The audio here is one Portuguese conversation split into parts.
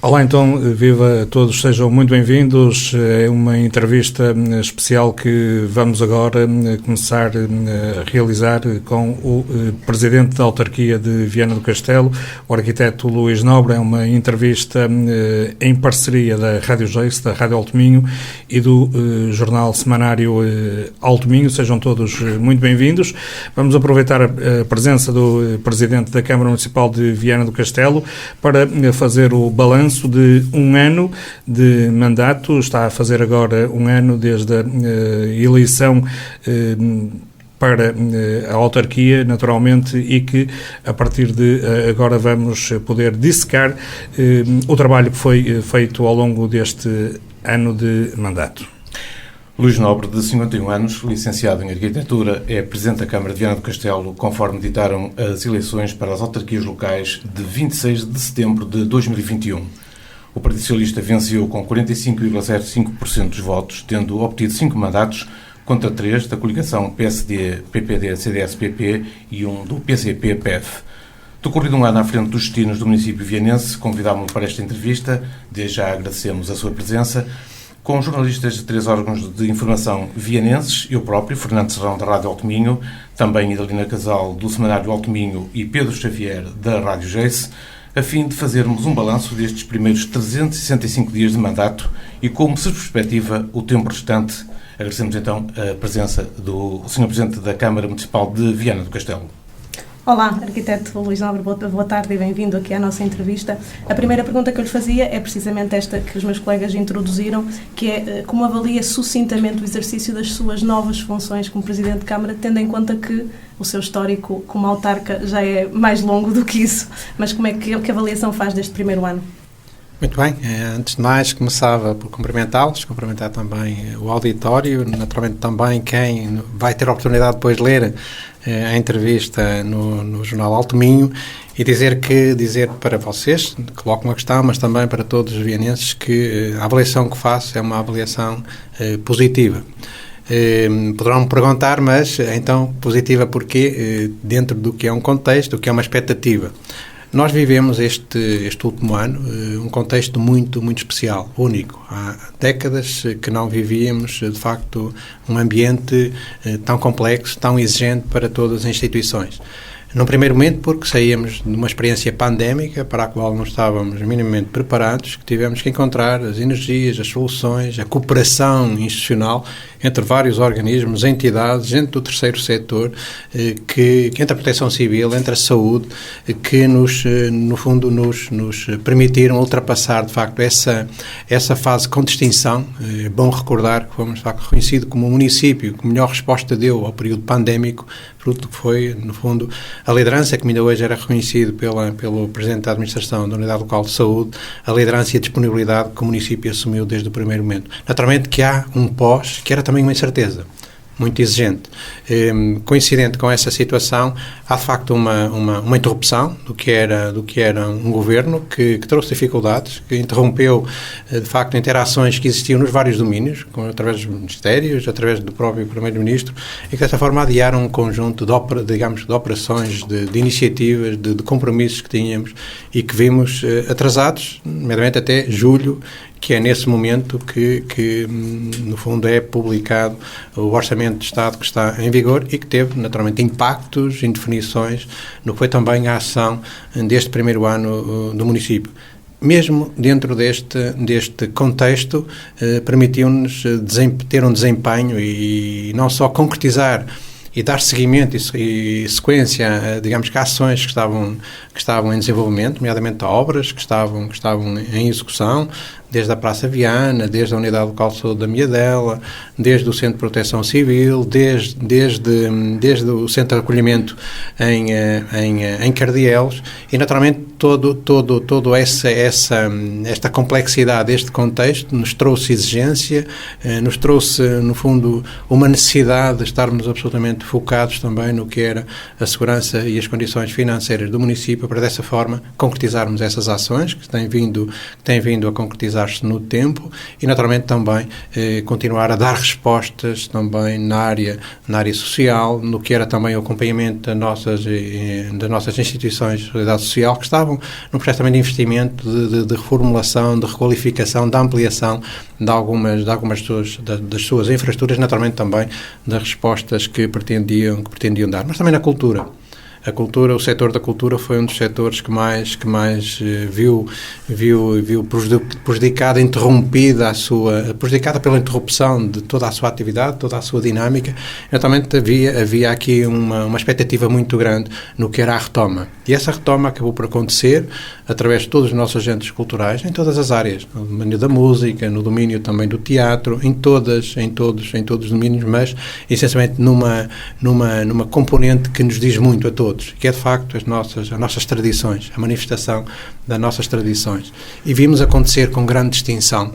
Olá, então, viva a todos, sejam muito bem-vindos. É uma entrevista especial que vamos agora começar a realizar com o Presidente da Autarquia de Viana do Castelo, o arquiteto Luís Nobre. É uma entrevista em parceria da Rádio Geice, da Rádio Alto Minho e do jornal semanário Alto Minho. Sejam todos muito bem-vindos. Vamos aproveitar a presença do Presidente da Câmara Municipal de Viana do Castelo para fazer o balanço de um ano de mandato. Está a fazer agora um ano desde a eleição para a autarquia, naturalmente, e que a partir de agora vamos poder dissecar o trabalho que foi feito ao longo deste ano de mandato. Luís Nobre, de 51 anos, licenciado em Arquitetura, é Presidente da Câmara de Viana do Castelo, conforme ditaram as eleições para as autarquias locais de 26 de setembro de 2021. O Partido Socialista venceu com 45,05% dos votos, tendo obtido 5 mandatos, contra 3 da coligação PSD, PPD, CDS-PP e 1 do PCP-PEV. Decorrido um ano à frente dos destinos do município vianense, convidámo-lo para esta entrevista. Desde já agradecemos a sua presença. Com jornalistas de 3 órgãos de informação vianenses, eu próprio, Fernando Serrão, da Rádio Alto Minho, também Idalina Casal, do Semanário Alto Minho, e Pedro Xavier, da Rádio Geice, a fim de fazermos um balanço destes primeiros 365 dias de mandato e como se perspectiva o tempo restante. Agradecemos então a presença do Sr. Presidente da Câmara Municipal de Viana do Castelo. Olá, arquiteto Luís Nobre, boa tarde e bem-vindo aqui à nossa entrevista. A primeira pergunta que eu lhe fazia é precisamente esta que os meus colegas introduziram, que é como avalia sucintamente o exercício das suas novas funções como Presidente de Câmara, tendo em conta que o seu histórico como autarca já é mais longo do que isso, mas como é que avaliação faz deste primeiro ano? Muito bem, antes de mais começava por cumprimentá-los, cumprimentar também o auditório, naturalmente também quem vai ter a oportunidade depois de ler a entrevista no jornal Alto Minho e dizer para vocês, coloco uma questão, mas também para todos os vianenses, que a avaliação que faço é uma avaliação positiva. Poderão me perguntar, mas então positiva porquê? Dentro do que é um contexto, do que é uma expectativa. Nós vivemos este último ano um contexto muito, muito especial, único. Há décadas que não vivíamos, de facto, um ambiente tão complexo, tão exigente para todas as instituições. Num primeiro momento, porque saíamos de uma experiência pandémica para a qual não estávamos minimamente preparados, que tivemos que encontrar as energias, as soluções, a cooperação institucional entre vários organismos, entidades, entre do terceiro setor, entre a proteção civil, entre a saúde, que no fundo nos permitiram ultrapassar, de facto, essa fase com distinção. É bom recordar que fomos, de facto, reconhecido como o município que melhor resposta deu ao período pandémico, fruto que foi, no fundo, a liderança, que ainda hoje era reconhecido pelo Presidente da Administração da Unidade Local de Saúde, a liderança e a disponibilidade que o município assumiu desde o primeiro momento. Naturalmente que há um pós, que era também uma incerteza muito exigente. Coincidente com essa situação, há de facto uma interrupção do que era um governo que trouxe dificuldades, que interrompeu de facto interações que existiam nos vários domínios, através dos ministérios, através do próprio Primeiro-Ministro, e que dessa forma adiaram um conjunto de operações, de iniciativas, de compromissos que tínhamos e que vimos atrasados, nomeadamente até julho, que é nesse momento que no fundo é publicado o Orçamento de Estado que está em vigor e que teve naturalmente impactos, indefinições no que foi também a ação deste primeiro ano do município. Mesmo dentro deste contexto, permitiu-nos ter um desempenho e não só concretizar e dar seguimento e sequência, digamos que a ações que estavam em desenvolvimento, nomeadamente a obras que estavam em execução, desde a Praça Viana, desde a Unidade Local de Saúde da Miadela, desde o Centro de Proteção Civil, desde o Centro de Acolhimento em Cardielos, e naturalmente toda esta complexidade deste contexto nos trouxe exigência, nos trouxe, no fundo, uma necessidade de estarmos absolutamente focados também no que era a segurança e as condições financeiras do município, para dessa forma concretizarmos essas ações que têm vindo a concretizar consolidar-se no tempo e, naturalmente, também continuar a dar respostas também na área social, no que era também o acompanhamento das nossas instituições de solidariedade social, que estavam num processo também de investimento, de reformulação, de requalificação, de ampliação de algumas das suas infraestruturas, naturalmente também das respostas que pretendiam dar, mas também na cultura. O setor da cultura foi um dos setores que mais viu prejudicada pela interrupção de toda a sua atividade, toda a sua dinâmica. Naturalmente havia aqui uma expectativa muito grande no que era a retoma. E essa retoma acabou por acontecer através de todos os nossos agentes culturais, em todas as áreas, no domínio da música, no domínio também do teatro, em todos os domínios, mas essencialmente numa componente que nos diz muito a todos, que é de facto as nossas tradições, a manifestação das nossas tradições. E vimos acontecer com grande distinção,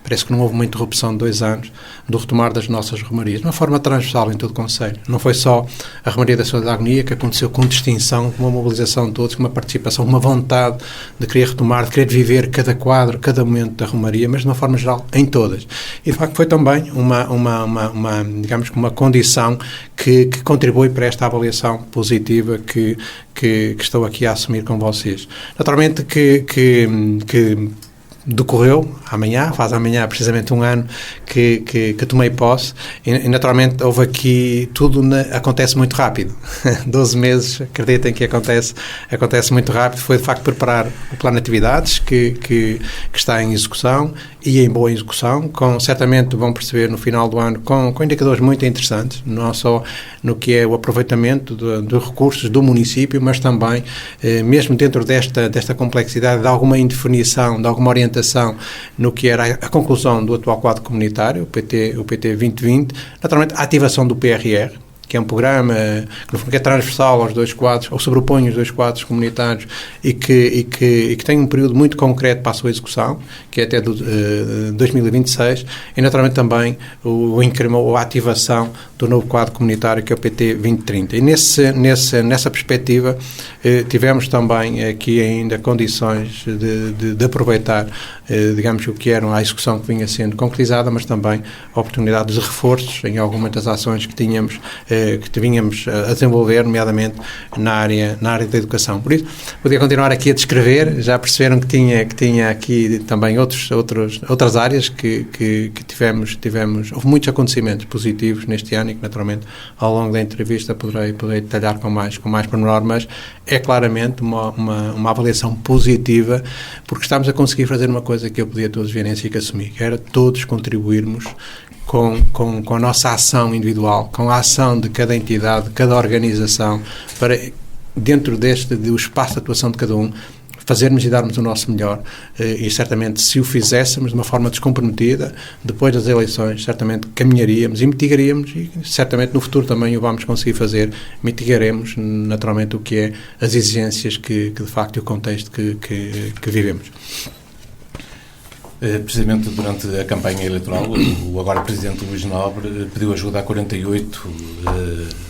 parece que não houve uma interrupção de 2 anos, do retomar das nossas romarias, de uma forma transversal em todo o Concelho. Não foi só a Romaria da Saúde da Agonia que aconteceu com distinção, com uma mobilização de todos, com uma participação, uma vontade de querer retomar, de querer viver cada quadro, cada momento da Romaria, mas de uma forma geral em todas. E de facto foi também uma condição que contribui para esta avaliação positiva que estou aqui a assumir com vocês. Naturalmente que decorreu faz amanhã precisamente 1 ano que tomei posse e naturalmente houve aqui, acontece muito rápido. 12 meses, acreditem que acontece muito rápido. Foi de facto preparar o plano de atividades que está em execução e em boa execução, certamente vão perceber no final do ano com indicadores muito interessantes, não só no que é o aproveitamento dos recursos do município, mas também, mesmo dentro desta complexidade, de alguma indefinição, de alguma orientação no que era a conclusão do atual quadro comunitário, o PT 2020, naturalmente a ativação do PRR, que é um programa que é transversal aos 2 quadros, ou sobrepõe os 2 quadros comunitários e que tem um período muito concreto para a sua execução, que é até 2026, e naturalmente também a ativação do novo quadro comunitário, que é o PT 2030. E nessa perspectiva tivemos também aqui ainda condições de aproveitar, digamos, o que era a execução que vinha sendo concretizada, mas também oportunidades de reforços em algumas das ações que vínhamos a desenvolver, nomeadamente na área da educação. Por isso, podia continuar aqui a descrever, já perceberam que tinha aqui também outras áreas que tivemos, houve muitos acontecimentos positivos neste ano e que naturalmente ao longo da entrevista poderei detalhar com mais pormenor, mas é claramente uma avaliação positiva, porque estamos a conseguir fazer uma coisa que eu podia todos verem e que assumir, que era todos contribuirmos com a nossa ação individual, com a ação de cada entidade, de cada organização, para, dentro do espaço de atuação de cada um, fazermos e darmos o nosso melhor. E certamente, se o fizéssemos de uma forma descomprometida, depois das eleições, certamente caminharíamos e mitigaríamos, e certamente no futuro também o vamos conseguir fazer, mitigaremos naturalmente o que é as exigências que de facto, e o contexto que vivemos. Precisamente durante a campanha eleitoral, o agora Presidente Luís Nobre pediu ajuda a 48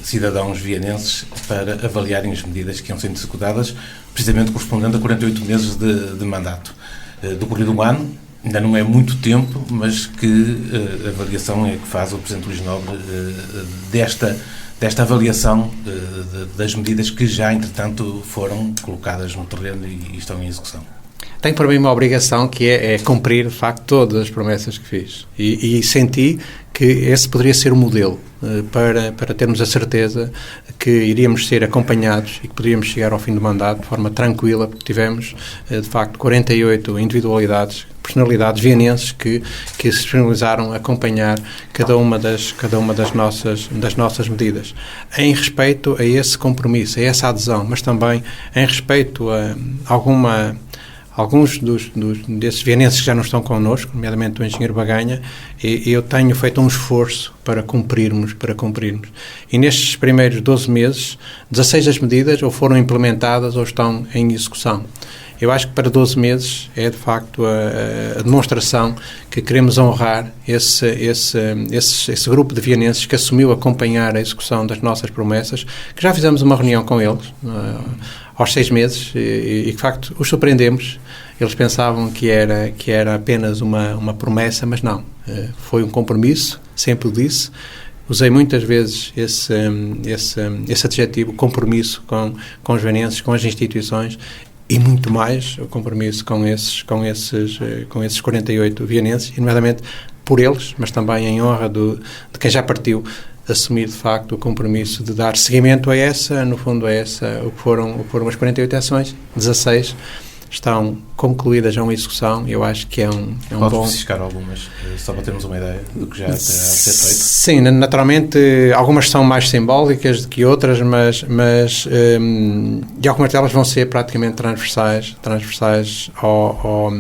cidadãos vienenses para avaliarem as medidas que iam sendo executadas, precisamente correspondendo a 48 meses de mandato. Decorrido um ano, ainda não é muito tempo, mas que avaliação é que faz o Presidente Luís Nobre desta avaliação das medidas que já, entretanto, foram colocadas no terreno e estão em execução? Tenho para mim uma obrigação que é cumprir, de facto, todas as promessas que fiz. E senti que esse poderia ser o modelo para termos a certeza que iríamos ser acompanhados e que poderíamos chegar ao fim do mandato de forma tranquila, porque tivemos, de facto, 48 individualidades, personalidades vienenses que se disponibilizaram a acompanhar cada uma das nossas medidas. Em respeito a esse compromisso, a essa adesão, mas também em respeito a alguns desses vienenses que já não estão connosco, nomeadamente o engenheiro Baganha, e eu tenho feito um esforço para cumprirmos. E nestes primeiros 12 meses, 16 das medidas ou foram implementadas ou estão em execução. Eu acho que para 12 meses é, de facto, a demonstração que queremos honrar esse grupo de vienenses que assumiu acompanhar a execução das nossas promessas, que já fizemos uma reunião com eles aos 6 meses e de facto, os surpreendemos. Eles pensavam que era apenas uma promessa, mas não. Foi um compromisso, sempre o disse. Usei muitas vezes esse adjetivo, compromisso com os joanenses, com as instituições e muito mais o compromisso com esses 48 vianenses, e nomeadamente por eles, mas também em honra de quem já partiu, assumir de facto o compromisso de dar seguimento a o que foram as 48 ações, 16 estão concluídas já uma execução. Eu acho que é um Pode bom... especificar algumas, só para termos uma ideia do que já terá a ser feito? Sim, naturalmente, algumas são mais simbólicas do que outras, mas e algumas delas vão ser praticamente transversais ao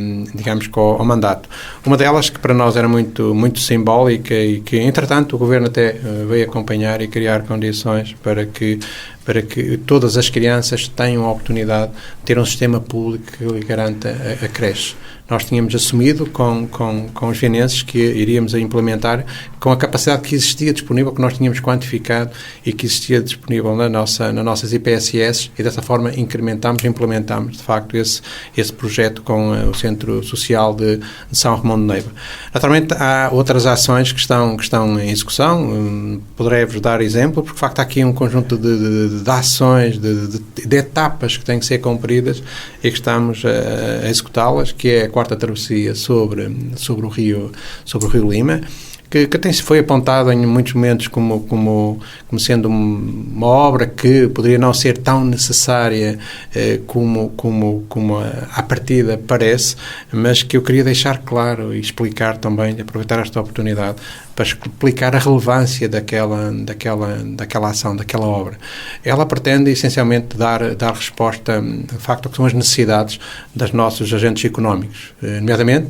mandato. Uma delas, que para nós era muito, muito simbólica e que, entretanto, o Governo até veio acompanhar e criar condições para que todas as crianças tenham a oportunidade de ter um sistema público que lhe garanta a creche. Nós tínhamos assumido com os vianenses que iríamos a implementar com a capacidade que existia disponível, que nós tínhamos quantificado e que existia disponível nas nossas IPSS, e dessa forma implementámos de facto esse projeto com o Centro Social de São Romão de Neiva. Naturalmente há outras ações que estão em execução, poderei-vos dar exemplo, porque de facto há aqui um conjunto de ações, de etapas que têm que ser cumpridas e que estamos a executá-las, que é a quarta travessia sobre o Rio Lima, que foi apontado em muitos momentos como sendo uma obra que poderia não ser tão necessária como à partida parece, mas que eu queria deixar claro e explicar também, aproveitar esta oportunidade para explicar a relevância daquela ação, daquela obra. Ela pretende essencialmente dar resposta, de facto, ao que são as necessidades dos nossos agentes económicos, nomeadamente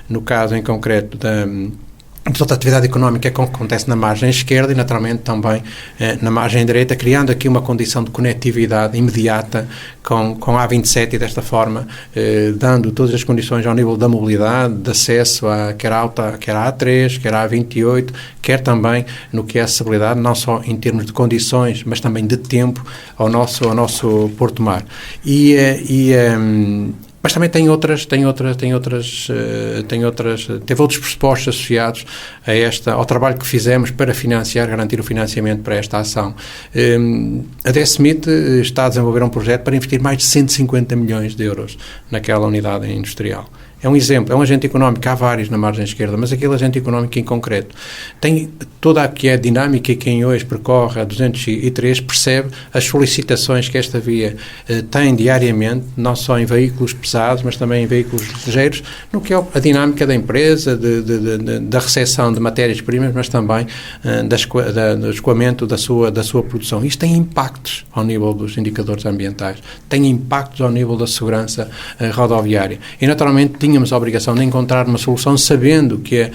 no caso em concreto de toda a atividade económica que acontece na margem esquerda e, naturalmente, também na margem direita, criando aqui uma condição de conectividade imediata com a A27 e, desta forma, dando todas as condições ao nível da mobilidade, de acesso quer a A3, quer a A28, quer também no que é acessibilidade, não só em termos de condições, mas também de tempo ao nosso Porto Mar. Mas também teve outros pressupostos associados ao trabalho que fizemos para garantir o financiamento para esta ação. A DSMIT está a desenvolver um projeto para investir mais de 150 milhões de euros naquela unidade industrial. É um exemplo, é um agente económico, há vários na margem esquerda, mas aquele agente económico em concreto tem toda a dinâmica, e quem hoje percorre a 203 percebe as solicitações que esta via tem diariamente, não só em veículos pesados, mas também em veículos ligeiros, no que é a dinâmica da empresa, da recepção de matérias-primas, mas também do escoamento da sua produção. Isto tem impactos ao nível dos indicadores ambientais, tem impactos ao nível da segurança rodoviária e, naturalmente, tínhamos a obrigação de encontrar uma solução, sabendo que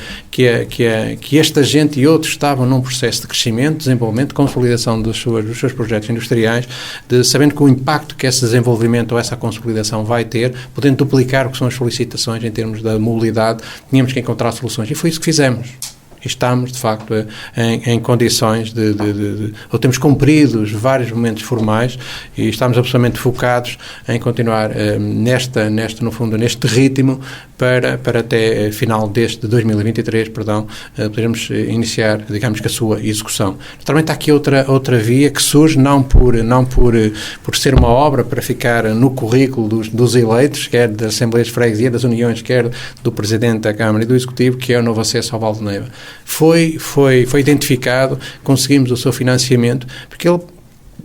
este agente e outros estavam num processo de crescimento, desenvolvimento, consolidação dos seus projetos industriais, sabendo que o impacto que esse desenvolvimento ou essa consolidação vai ter, podendo duplicar o que são as solicitações em termos da mobilidade, tínhamos que encontrar soluções. E foi isso que fizemos. Estamos, de facto, em condições ou temos cumprido vários momentos formais e estamos absolutamente focados em continuar no fundo, neste ritmo para até final de 2023, podermos iniciar, digamos que a sua execução. Naturalmente, há aqui outra via que surge, não por ser uma obra para ficar no currículo dos eleitos, quer das Assembleias de Freguesia, das Uniões, quer do Presidente da Câmara e do Executivo, que é o novo acesso ao Val de Neiva. Foi identificado, conseguimos o seu financiamento, porque ele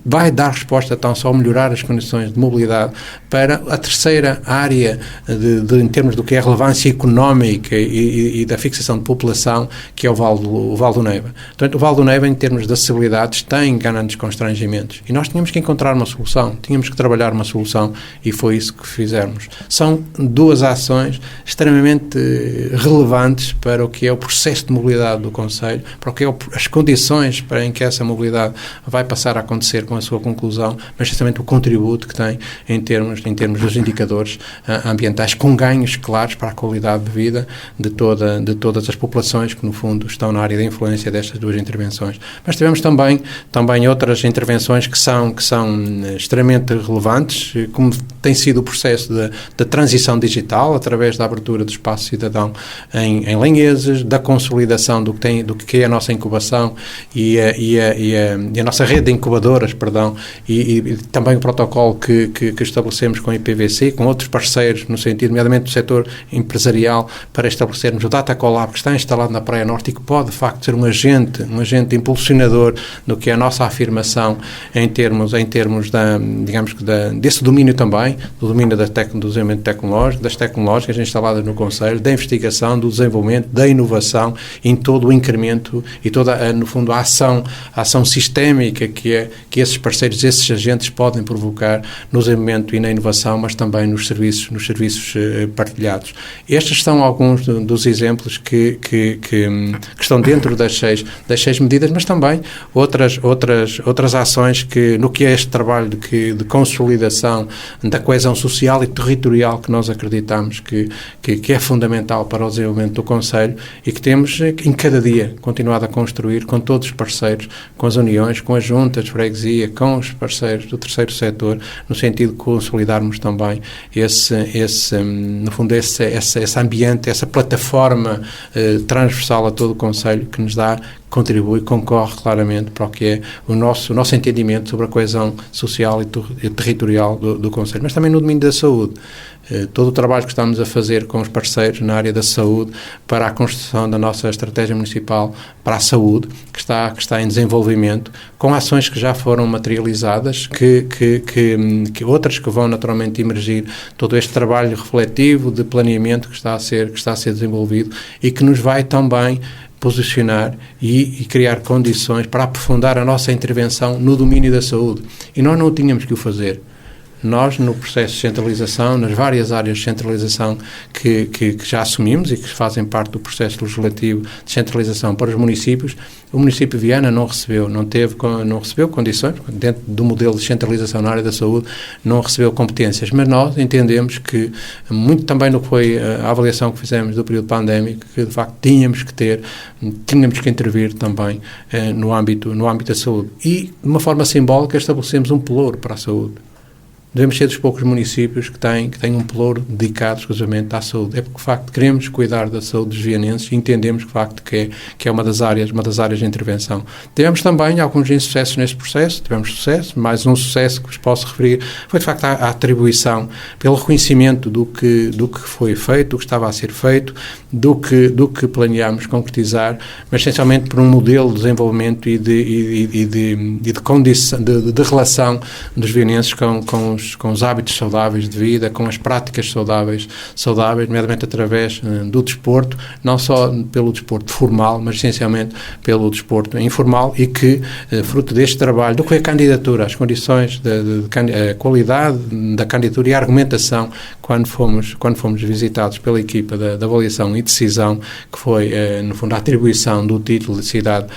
vai dar resposta tão só a melhorar as condições de mobilidade para a terceira área em termos do que é a relevância económica e da fixação de população, que é o Val do Neiva. Portanto, o Val do Neiva, em termos de acessibilidades, tem grandes constrangimentos e nós tínhamos que encontrar uma solução, tínhamos que trabalhar uma solução e foi isso que fizemos. São duas ações extremamente relevantes para o que é o processo de mobilidade do Concelho, para o que é as condições para em que essa mobilidade vai passar a acontecer com a sua conclusão, mas essencialmente o contributo que tem em termos dos indicadores ambientais, com ganhos claros para a qualidade de vida de todas as populações que, no fundo, estão na área de influência destas duas intervenções. Mas tivemos também outras intervenções que são extremamente relevantes, como tem sido o processo da transição digital, através da abertura do espaço cidadão em Lanheses, da consolidação do que é a nossa incubação e a nossa rede de incubadoras, e também o protocolo que estabelecemos com a IPVC, com outros parceiros, no sentido, nomeadamente do setor empresarial, para estabelecermos o Data Collab, que está instalado na Praia Norte e que pode, de facto, ser um agente impulsionador do que é a nossa afirmação em termos desse domínio também, do domínio do desenvolvimento tecnológico, das tecnológicas instaladas no Conselho, da investigação, do desenvolvimento, da inovação, em todo o incremento e toda, no fundo, a ação sistémica que esses parceiros, esses agentes podem provocar no desenvolvimento e na inovação, mas também nos serviços partilhados. Estes são alguns dos exemplos que estão dentro das seis medidas, mas também outras ações no que é este trabalho de consolidação da coesão social e territorial que nós acreditamos que é fundamental para o desenvolvimento do Conselho e que temos em cada dia continuado a construir com todos os parceiros, com as uniões, com as juntas de freguesia, com os parceiros do terceiro setor, no sentido de consolidarmos também esse ambiente, essa plataforma transversal a todo o Conselho que nos contribui, concorre claramente para o que é o nosso entendimento sobre a coesão social e territorial do Conselho, mas também no domínio da saúde. Todo o trabalho que estamos a fazer com os parceiros na área da saúde para a construção da nossa estratégia municipal para a saúde, que está em desenvolvimento, com ações que já foram materializadas, que outras que vão naturalmente emergir, todo este trabalho refletivo de planeamento que está a ser desenvolvido e que nos vai também posicionar e criar condições para aprofundar a nossa intervenção no domínio da saúde. E nós não tínhamos que o fazer. Nós, no processo de centralização, nas várias áreas de centralização que já assumimos e que fazem parte do processo legislativo de centralização para os municípios, o município de Viana não recebeu condições, dentro do modelo de centralização na área da saúde, não recebeu competências, mas nós entendemos que, muito também no que foi a avaliação que fizemos do período pandémico, que de facto tínhamos que intervir também no âmbito da saúde. E, de uma forma simbólica, estabelecemos um pelouro para a saúde. Devemos ser dos poucos municípios que têm um pelouro dedicado exclusivamente à saúde. É porque, de facto, queremos cuidar da saúde dos vianenses e entendemos, de facto, que é uma das áreas de intervenção. Tivemos também alguns insucessos nesse processo, mais um sucesso que vos posso referir, foi, de facto, a atribuição, pelo reconhecimento do que foi feito, do que estava a ser feito, do que planeámos concretizar, mas, essencialmente, por um modelo de desenvolvimento e de condição, de relação dos vianenses com os hábitos saudáveis de vida, com as práticas saudáveis, nomeadamente através do desporto, não só pelo desporto formal, mas essencialmente pelo desporto informal e que, fruto deste trabalho, do que é a candidatura, as condições, a qualidade da candidatura e a argumentação, quando fomos visitados pela equipa da avaliação e decisão, que foi, no fundo, a atribuição do título de cidade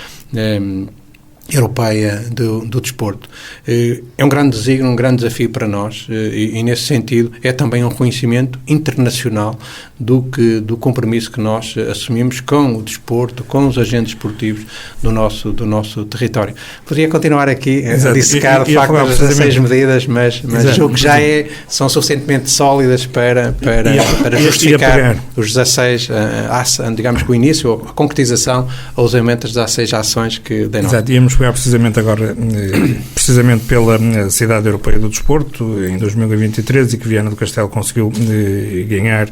europeia do desporto. É um grande desígnio, um grande desafio para nós e nesse sentido é também um reconhecimento internacional do compromisso que nós assumimos com o desporto, com os agentes esportivos do nosso território. Poderia continuar aqui a dissecar de facto as 16 medidas, mas julgo que são suficientemente sólidas para justificar os 16, digamos que o início, a concretização ou os elementos das 16 ações que deram. Exato, íamos pegar precisamente agora, precisamente pela Cidade Europeia do Desporto, em 2023, e que Viana do Castelo conseguiu ganhar,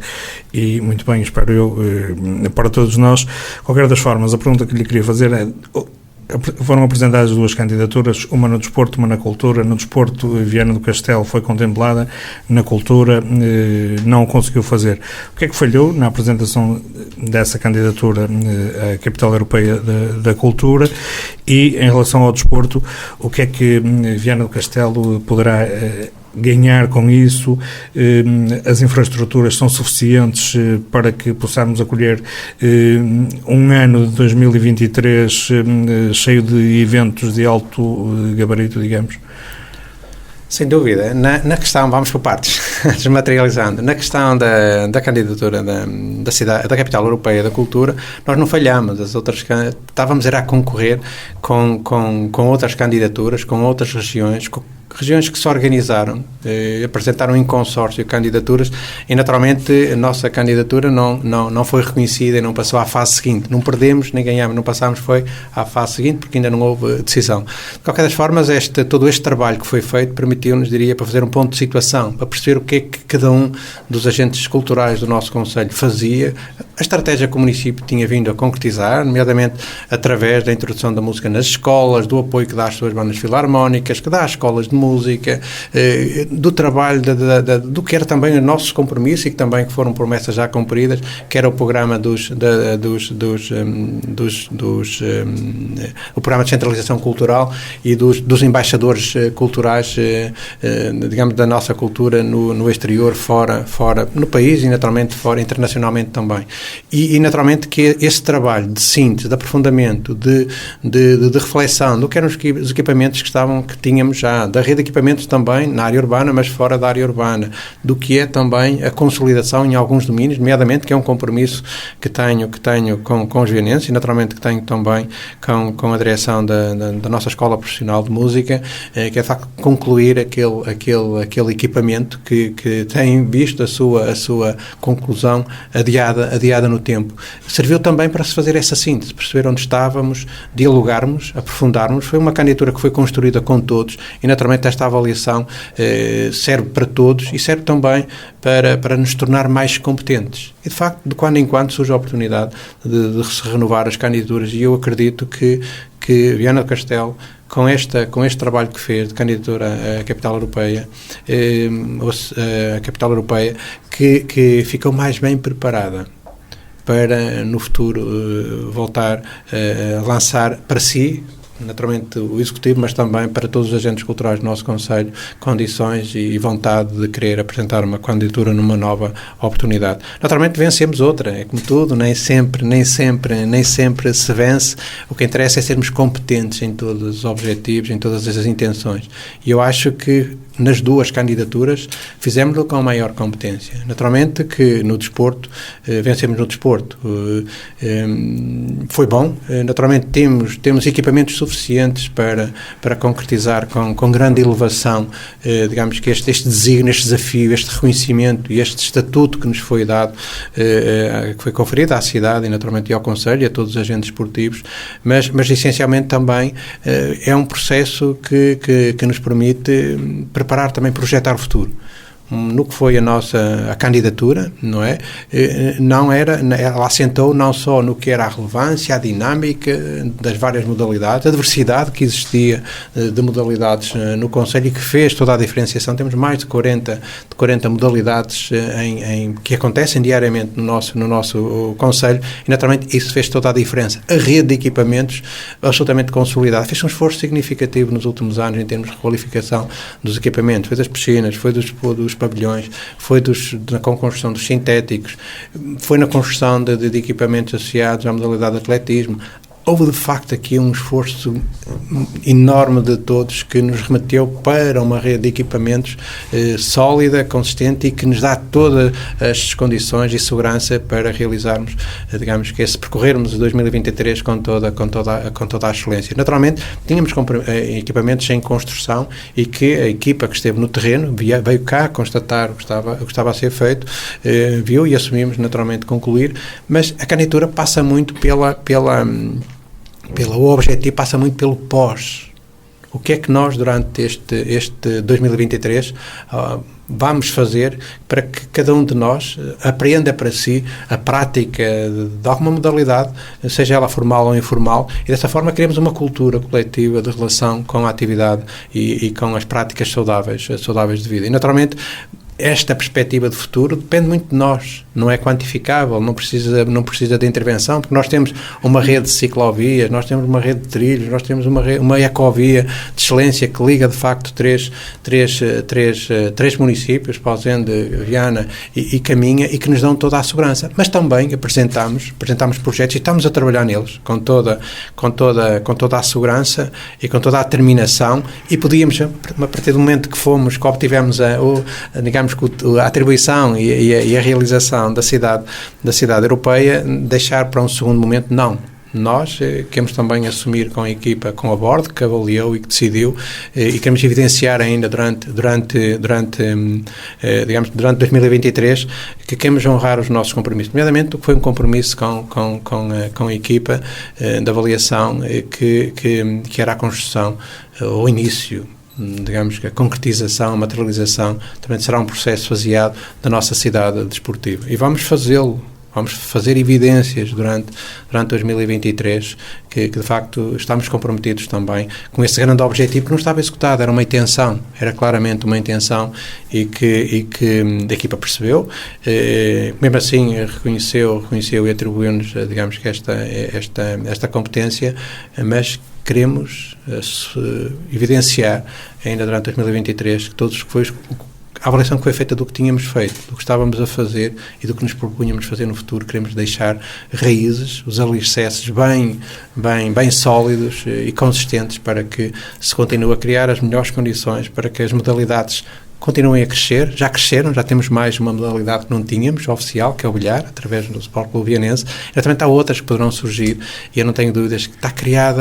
e muito bem, espero eu, para todos nós. Qualquer das formas, a pergunta que lhe queria fazer é: foram apresentadas duas candidaturas, uma no desporto, uma na cultura. No desporto, Viana do Castelo foi contemplada, na cultura não conseguiu fazer. O que é que falhou na apresentação dessa candidatura à Capital Europeia da Cultura? E, em relação ao desporto, o que é que Viana do Castelo poderá ganhar com isso? As infraestruturas são suficientes para que possamos acolher um ano de 2023 cheio de eventos de alto gabarito, digamos? Sem dúvida. Na questão, vamos por partes, desmaterializando. Na questão da candidatura da cidade, da capital europeia da cultura, nós não falhamos. As outras estávamos a concorrer com outras candidaturas, com outras regiões que se organizaram, apresentaram em consórcio candidaturas e, naturalmente, a nossa candidatura não foi reconhecida e não passou à fase seguinte. Não perdemos, nem ganhamos, não passámos, foi à fase seguinte, porque ainda não houve decisão. De qualquer das formas, todo este trabalho que foi feito permitiu-nos, diria, para fazer um ponto de situação, para perceber o que é que cada um dos agentes culturais do nosso concelho fazia, a estratégia que o município tinha vindo a concretizar, nomeadamente através da introdução da música nas escolas, do apoio que dá às suas bandas filarmónicas, que dá às escolas de música, do trabalho, do que era também o nosso compromisso e que também foram promessas já cumpridas, que era o programa o programa de centralização cultural e dos embaixadores culturais, digamos, da nossa cultura no exterior, fora, no país e naturalmente fora, internacionalmente também. E naturalmente que esse trabalho de síntese, de aprofundamento, de reflexão do que eram os equipamentos que tínhamos já, da rede de equipamentos também na área urbana, mas fora da área urbana, do que é também a consolidação em alguns domínios, nomeadamente, que é um compromisso que tenho com os vienenses e naturalmente que tenho também com a direção da nossa Escola Profissional de Música, que é de facto concluir aquele equipamento que tem visto a sua conclusão adiada no tempo. Serviu também para se fazer essa síntese, perceber onde estávamos, dialogarmos, aprofundarmos. Foi uma candidatura que foi construída com todos e naturalmente esta avaliação serve para todos e serve também para nos tornar mais competentes. E de facto, de quando em quando surge a oportunidade de se renovar as candidaturas e eu acredito que Viana do Castelo, com este trabalho que fez de candidatura à capital europeia, que ficou mais bem preparada para no futuro voltar a lançar para si, naturalmente o Executivo, mas também para todos os agentes culturais do nosso Conselho, condições e vontade de querer apresentar uma candidatura numa nova oportunidade. Naturalmente vencemos outra, é como tudo, nem sempre se vence. O que interessa é sermos competentes em todos os objetivos, em todas as intenções. E eu acho que nas duas candidaturas fizemos-lo com a maior competência. Naturalmente que no desporto, vencemos no desporto. Foi bom. Naturalmente temos equipamentos suficientes para concretizar com grande elevação, digamos que este desígnio, este desafio, este reconhecimento e este estatuto que nos foi dado, que foi conferido à cidade e naturalmente ao Conselho e a todos os agentes esportivos, mas essencialmente também é um processo que nos permite preparar também, projetar o futuro. No que foi a candidatura, não é? Ela assentou não só no que era a relevância, a dinâmica das várias modalidades, a diversidade que existia de modalidades no Conselho e que fez toda a diferenciação. Temos mais de 40 modalidades que acontecem diariamente no nosso Conselho e, naturalmente, isso fez toda a diferença. A rede de equipamentos absolutamente consolidada. Fez um esforço significativo nos últimos anos em termos de requalificação dos equipamentos. Foi das piscinas, foi dos pavilhões, foi na construção dos sintéticos, foi na construção de equipamentos associados à modalidade de atletismo. Houve, de facto, aqui um esforço enorme de todos que nos remeteu para uma rede de equipamentos sólida, consistente e que nos dá todas as condições e segurança para realizarmos, digamos que percorrermos 2023 com toda a excelência. Naturalmente, tínhamos equipamentos em construção e que a equipa que esteve no terreno veio cá constatar o que estava a ser feito, viu e assumimos naturalmente concluir, mas a candidatura passa muito o objetivo passa muito pelo pós. O que é que nós, durante este 2023, vamos fazer para que cada um de nós apreenda para si a prática de alguma modalidade, seja ela formal ou informal, e dessa forma criamos uma cultura coletiva de relação com a atividade e com as práticas saudáveis de vida. E, naturalmente, esta perspectiva de futuro depende muito de nós, não é quantificável, não precisa de intervenção, porque nós temos uma rede de ciclovias, nós temos uma rede de trilhos, nós temos uma ecovia de excelência que liga de facto três municípios, Pausende, Viana e Caminha, e que nos dão toda a segurança. Mas também apresentamos projetos e estamos a trabalhar neles com toda a segurança e com toda a determinação, e podíamos, a partir do momento que obtivemos a atribuição e a realização da cidade europeia, deixar para um segundo momento, não. Nós queremos também assumir com a equipa, com a board, que avaliou e que decidiu, e queremos evidenciar ainda durante 2023, que queremos honrar os nossos compromissos, nomeadamente o que foi um compromisso com a equipa de avaliação, que era a construção, o início, digamos que a concretização, a materialização, também será um processo faseado da nossa cidade desportiva. E vamos fazê-lo. Vamos fazer evidências durante 2023 que de facto estamos comprometidos também com esse grande objetivo que não estava executado, era claramente uma intenção e que a equipa percebeu, mesmo assim reconheceu e atribuiu-nos, digamos que esta competência, mas queremos evidenciar ainda durante 2023 que a avaliação que foi feita do que tínhamos feito, do que estávamos a fazer e do que nos propunhamos fazer no futuro. Queremos deixar raízes, os alicerces bem sólidos e consistentes para que se continue a criar as melhores condições para que as modalidades continuem a crescer. Já cresceram, já temos mais uma modalidade que não tínhamos, oficial, que é o bilhar, através do Sport Clube Vianense. E também há outras que poderão surgir, e eu não tenho dúvidas que está criado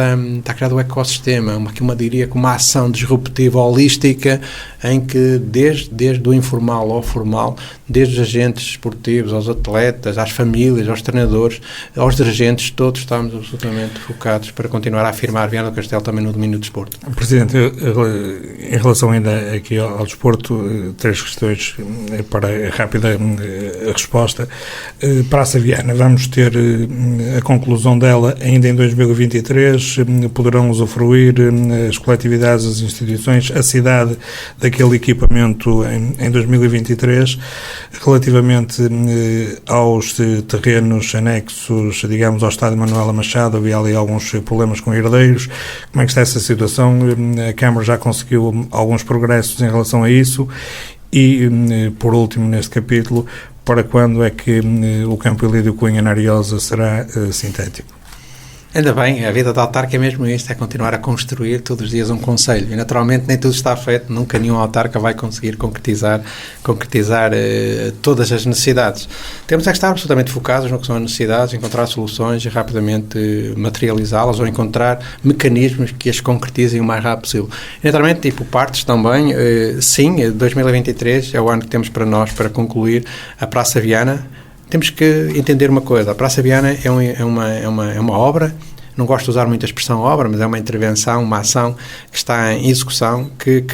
o ecossistema, diria que uma ação disruptiva, holística, em que desde o informal ao formal, desde os agentes esportivos, aos atletas, às famílias, aos treinadores, aos dirigentes, todos estamos absolutamente focados para continuar a afirmar Viana do Castelo também no domínio do desporto. Presidente, em relação ainda aqui ao desporto, três questões para a rápida resposta. Praça Viana, vamos ter a conclusão dela ainda em 2023, poderão usufruir as coletividades, as instituições, a cidade daquele equipamento em 2023. Relativamente aos terrenos anexos, digamos, ao Estádio Manuela Machado, havia ali alguns problemas com herdeiros. Como é que está essa situação? A Câmara já conseguiu alguns progressos em relação a isso? E, por último, neste capítulo, para quando é que o Campo Ilídio Cunha na Ariosa será sintético? Ainda bem, a vida da autarca é mesmo isto, é continuar a construir todos os dias um concelho, e naturalmente nem tudo está feito, nunca nenhum autarca vai conseguir concretizar todas as necessidades. Temos é que estar absolutamente focados no que são as necessidades, encontrar soluções e rapidamente materializá-las, ou encontrar mecanismos que as concretizem o mais rápido possível. E, naturalmente, tipo partes também, sim, 2023 é o ano que temos para nós para concluir a Praça Viana. Temos que entender uma coisa, a Praça Viana é uma obra, não gosto de usar muito a expressão obra, mas é uma intervenção, uma ação que está em execução, que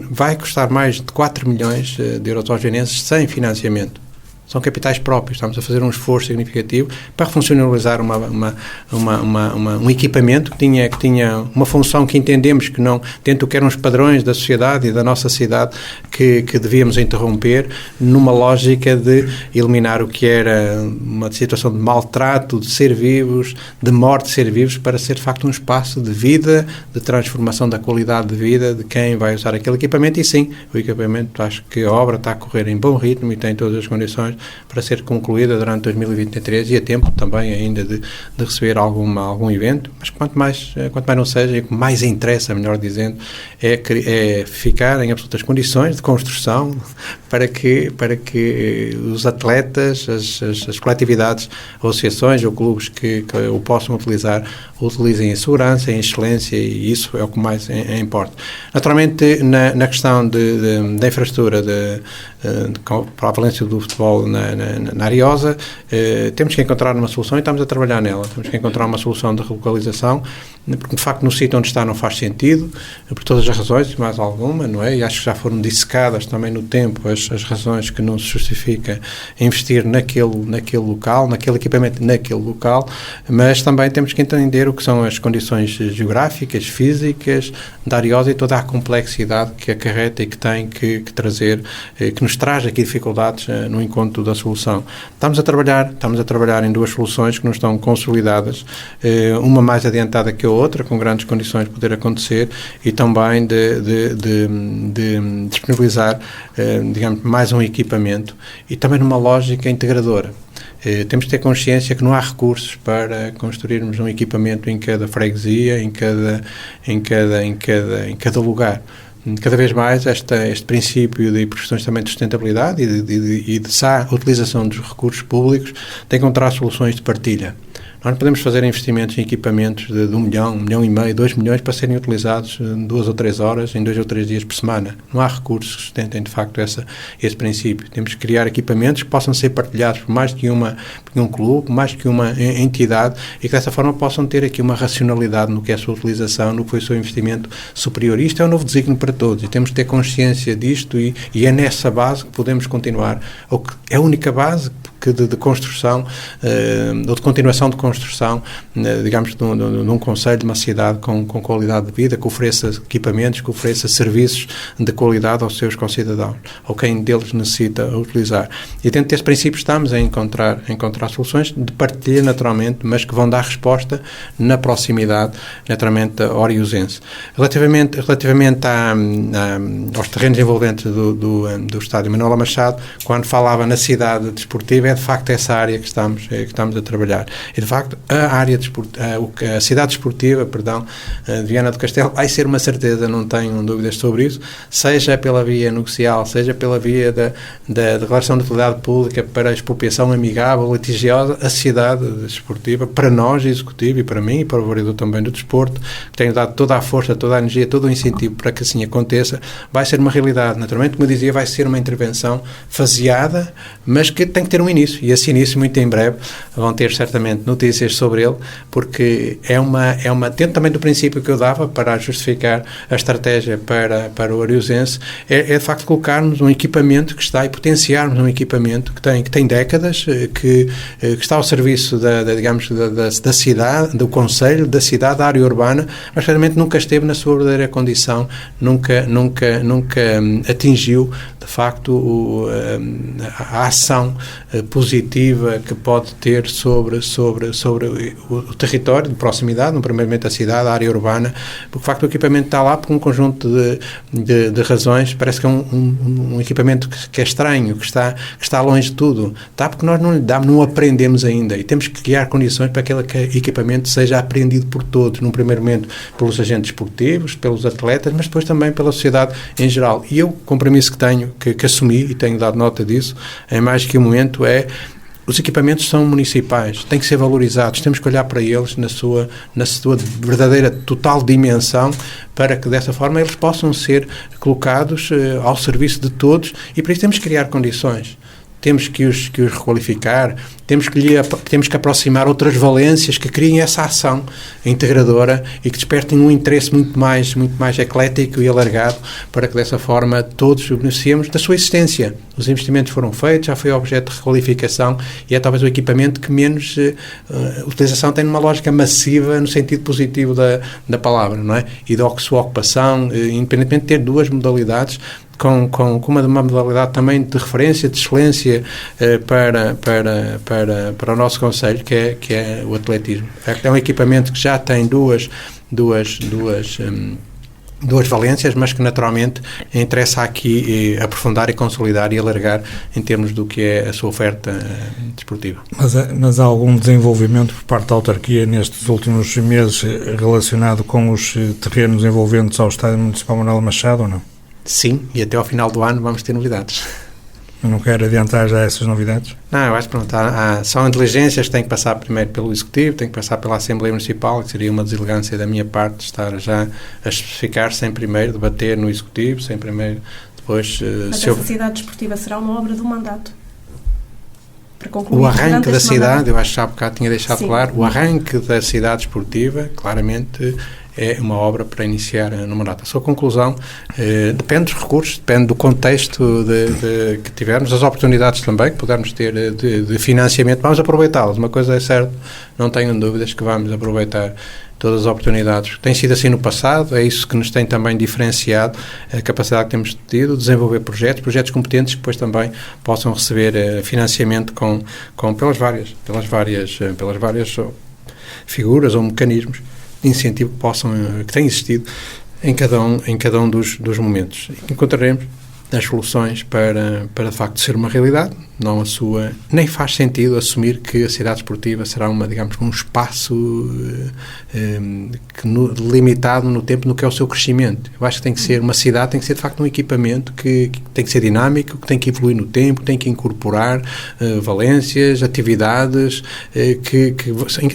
vai custar mais de 4 milhões de euros aos vianenses sem financiamento. São capitais próprios, estamos a fazer um esforço significativo para funcionalizar um equipamento que tinha uma função que entendemos que não, dentro do que eram os padrões da sociedade e da nossa cidade, que devíamos interromper, numa lógica de eliminar o que era uma situação de maltrato de ser vivos, de morte de ser vivos, para ser de facto um espaço de vida, de transformação da qualidade de vida de quem vai usar aquele equipamento. E sim, o equipamento, acho que a obra está a correr em bom ritmo e tem todas as condições para ser concluída durante 2023, e a tempo também ainda de receber algum evento, mas quanto mais não seja, e o que mais interessa, melhor dizendo, é ficar em absolutas condições de construção para que os atletas, as coletividades, associações ou clubes que o possam utilizar, utilizem em segurança, em excelência, e isso é o que mais importa. Naturalmente, na questão da infraestrutura para a valência do futebol na Ariosa, temos que encontrar uma solução e estamos a trabalhar nela. Temos que encontrar uma solução de relocalização, porque de facto no sítio onde está não faz sentido, por todas as razões, mais alguma, não é? E acho que já foram dissecadas também no tempo as razões que não se justifica investir naquele local, naquele equipamento, naquele local, mas também temos que entender o que são as condições geográficas, físicas da Ariosa e toda a complexidade que acarreta e que tem que trazer, que nos traz aqui dificuldades no encontro da solução. Estamos a trabalhar em duas soluções que não estão consolidadas, uma mais adiantada que a outra, com grandes condições de poder acontecer, e também de disponibilizar, digamos, mais um equipamento e também numa lógica integradora. Temos de ter consciência que não há recursos para construirmos um equipamento em cada freguesia, em cada lugar. Cada vez mais este princípio de questões também de sustentabilidade e de utilização dos recursos públicos tem que encontrar soluções de partilha. Nós não podemos fazer investimentos em equipamentos de 1 milhão, 1 milhão e meio, 2 milhões para serem utilizados 2 ou 3 horas, em 2 ou 3 dias por semana. Não há recursos que sustentem, de facto, esse princípio. Temos que criar equipamentos que possam ser partilhados por mais que um clube, mais que uma entidade, e que dessa forma possam ter aqui uma racionalidade no que é a sua utilização, no que foi o seu investimento superior. Isto é um novo desígnio para todos e temos que ter consciência disto e é nessa base que podemos continuar, ou que é a única base de construção, ou de continuação de construção, digamos, de um concelho, de uma cidade com qualidade de vida, que ofereça equipamentos, que ofereça serviços de qualidade aos seus concidadãos, ou quem deles necessita utilizar. E dentro desse princípio estamos a encontrar soluções de partilha, naturalmente, mas que vão dar resposta na proximidade, naturalmente, oriusense. Relativamente aos terrenos envolventes do estádio Manuel Machado, quando falava na cidade desportiva, é de facto essa área que estamos a trabalhar. E de facto a cidade desportiva, de Viana do Castelo vai ser uma certeza, não tenho dúvidas sobre isso, seja pela via negocial, seja pela via da declaração de utilidade pública para a expropriação amigável, litigiosa, a cidade desportiva, para nós, executivo, e para mim, e para o vereador também do desporto, que tenho dado toda a força, toda a energia, todo o incentivo para que assim aconteça, vai ser uma realidade. Naturalmente, como eu dizia, vai ser uma intervenção faseada, mas que tem que ter um início, e esse início, muito em breve, vão ter certamente notícias sobre ele, porque dentro também do princípio que eu dava para justificar a estratégia para o Ariusense, é de facto colocarmos um equipamento que está, e potenciarmos um equipamento que tem décadas, que está ao serviço da cidade, do concelho, da cidade, da área urbana, mas realmente nunca esteve na sua verdadeira condição, nunca atingiu, de facto, a ação positiva que pode ter sobre o território de proximidade, no primeiramente a cidade, a área urbana, porque de facto o equipamento está lá por um conjunto de razões. Parece que é um equipamento que é estranho, que está longe de tudo, está porque nós não aprendemos ainda, e temos que criar condições para que aquele equipamento seja aprendido por todos, num primeiro momento pelos agentes esportivos, pelos atletas, mas depois também pela sociedade em geral. E o compromisso que tenho, que assumi, e tenho dado nota disso, em mais que um momento, os equipamentos são municipais, têm que ser valorizados, temos que olhar para eles na sua verdadeira total dimensão, para que dessa forma eles possam ser colocados ao serviço de todos, e para isso temos que criar condições. Temos que os requalificar, temos que aproximar outras valências que criem essa ação integradora e que despertem um interesse muito mais eclético e alargado, para que dessa forma todos beneficiemos da sua existência. Os investimentos foram feitos, já foi objeto de requalificação, e é talvez o equipamento que menos utilização tem numa lógica massiva, no sentido positivo da palavra, não é? E da sua ocupação, independentemente de ter duas modalidades, com uma modalidade também de referência, de excelência para o nosso concelho, que é o atletismo. É um equipamento que já tem duas valências, mas que naturalmente interessa aqui aprofundar e consolidar e alargar em termos do que é a sua oferta desportiva. Mas há algum desenvolvimento por parte da autarquia nestes últimos meses relacionado com os terrenos envolventes ao Estádio Municipal Manuel Machado, ou não? Sim, e até ao final do ano vamos ter novidades. Eu não quero adiantar já essas novidades? Não, eu acho que são inteligências que têm que passar primeiro pelo Executivo, têm que passar pela Assembleia Municipal, que seria uma deselegância da minha parte de estar já a especificar sem primeiro debater no Executivo, sem primeiro depois... Mas essa cidade desportiva será uma obra do mandato? para concluir. O arranque da cidade, eu acho que há bocado tinha deixado claro, o arranque da cidade esportiva, claramente, é uma obra para iniciar no mandato. A sua conclusão depende dos recursos, depende do contexto que tivermos, das oportunidades também que pudermos ter de financiamento. Vamos aproveitá-las. Uma coisa é certa, não tenho dúvidas que vamos aproveitar todas as oportunidades. Tem sido assim no passado, é isso que nos tem também diferenciado, a capacidade que temos tido de desenvolver projetos competentes que depois também possam receber financiamento pelas várias figuras ou mecanismos de incentivo que têm existido em cada um dos momentos. Encontraremos as soluções para de facto ser uma realidade, não a sua... Nem faz sentido assumir que a cidade esportiva será um espaço limitado no tempo no que é o seu crescimento. Eu acho que tem que ser uma cidade, tem que ser de facto um equipamento que tem que ser dinâmico, que tem que evoluir no tempo, tem que incorporar valências, atividades,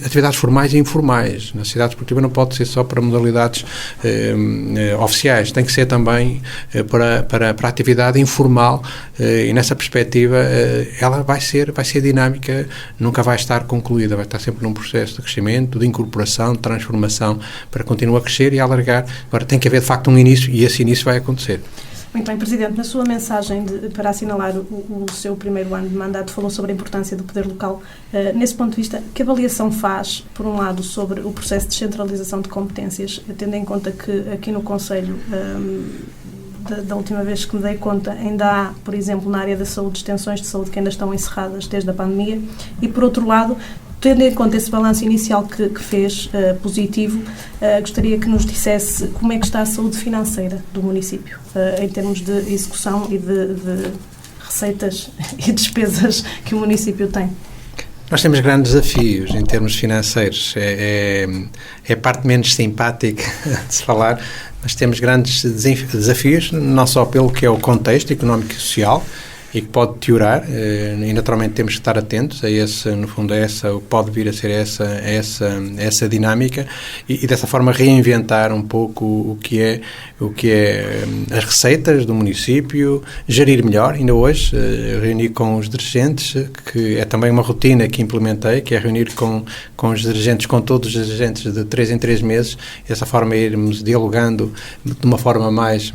atividades formais e informais. Na cidade esportiva não pode ser só para modalidades oficiais, tem que ser também para a atividade informal, e nessa perspectiva ela vai ser dinâmica, nunca vai estar concluída, vai estar sempre num processo de crescimento, de incorporação, de transformação, para continuar a crescer e a alargar. Agora tem que haver de facto um início, e esse início vai acontecer. Muito bem, Presidente, na sua mensagem para assinalar o seu primeiro ano de mandato, falou sobre a importância do poder local. Nesse ponto de vista, que avaliação faz, por um lado, sobre o processo de descentralização de competências, tendo em conta que aqui no Conselho, da última vez que me dei conta, ainda há, por exemplo, na área da saúde, extensões de saúde que ainda estão encerradas desde a pandemia, e, por outro lado, tendo em conta esse balanço inicial que fez, positivo, gostaria que nos dissesse como é que está a saúde financeira do município, em termos de execução e de receitas e despesas que o município tem. Nós temos grandes desafios em termos financeiros. É a parte menos simpática de se falar, mas temos grandes desafios, não só pelo que é o contexto económico e social, e que pode piorar, e naturalmente temos que estar atentos a esse, no fundo, pode vir a ser essa dinâmica, e dessa forma reinventar um pouco o que é as receitas do município, gerir melhor. Ainda hoje reuni com os dirigentes, que é também uma rotina que implementei, que é reunir com os dirigentes, com todos os dirigentes de 3 em 3 meses, e dessa forma irmos dialogando de uma forma mais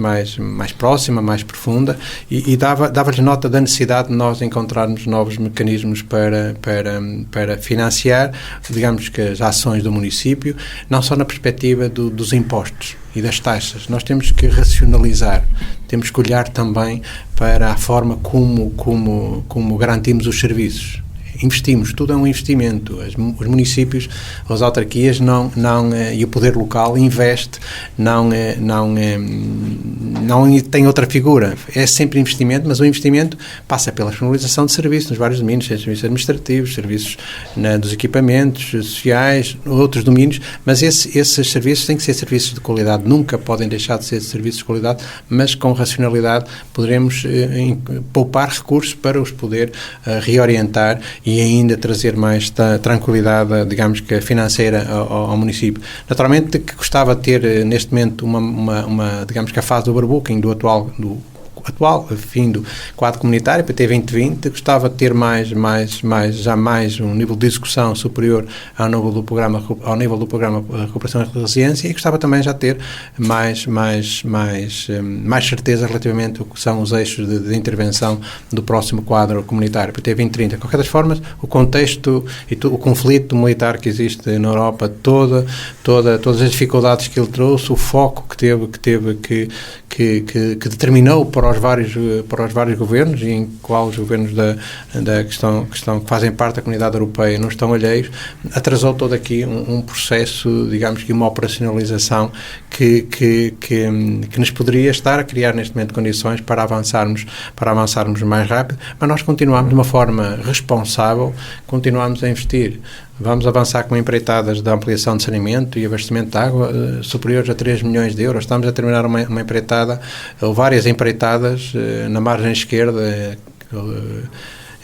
próxima, mais profunda, e dava-lhes nota da necessidade de nós encontrarmos novos mecanismos para financiar, digamos que as ações do município, não só na perspectiva dos impostos e das taxas. Nós temos que racionalizar, temos que olhar também para a forma como garantimos os serviços. Investimos, tudo é um investimento. Os municípios, as autarquias e o poder local investe, não tem outra figura. É sempre investimento, mas o investimento passa pela racionalização de serviços nos vários domínios, serviços administrativos, serviços dos equipamentos sociais, outros domínios, mas esses serviços têm que ser serviços de qualidade, nunca podem deixar de ser serviços de qualidade, mas com racionalidade poderemos poupar recursos para os poder reorientar e ainda trazer mais tranquilidade, digamos que financeira ao município. Naturalmente que gostava de ter neste momento uma digamos que a fase do overbooking do atual fim do quadro comunitário, PT 2020, gostava de ter mais um nível de execução superior ao nível do programa Recuperação e Resiliência, e gostava também já de ter mais certeza relativamente ao que são os eixos de intervenção do próximo quadro comunitário, PT 2030. De qualquer das formas, o contexto e o conflito militar que existe na Europa, todas as dificuldades que ele trouxe, o foco que determinou para os vários governos, e em qual os governos que fazem parte da comunidade europeia não estão alheios, atrasou todo aqui um processo, digamos que uma operacionalização que nos poderia estar a criar neste momento condições para avançarmos mais rápido, mas nós continuamos de uma forma responsável, continuamos a investir. Vamos avançar com empreitadas de ampliação de saneamento e abastecimento de água superiores a 3 milhões de euros. Estamos a terminar uma empreitada, ou várias empreitadas, na margem esquerda,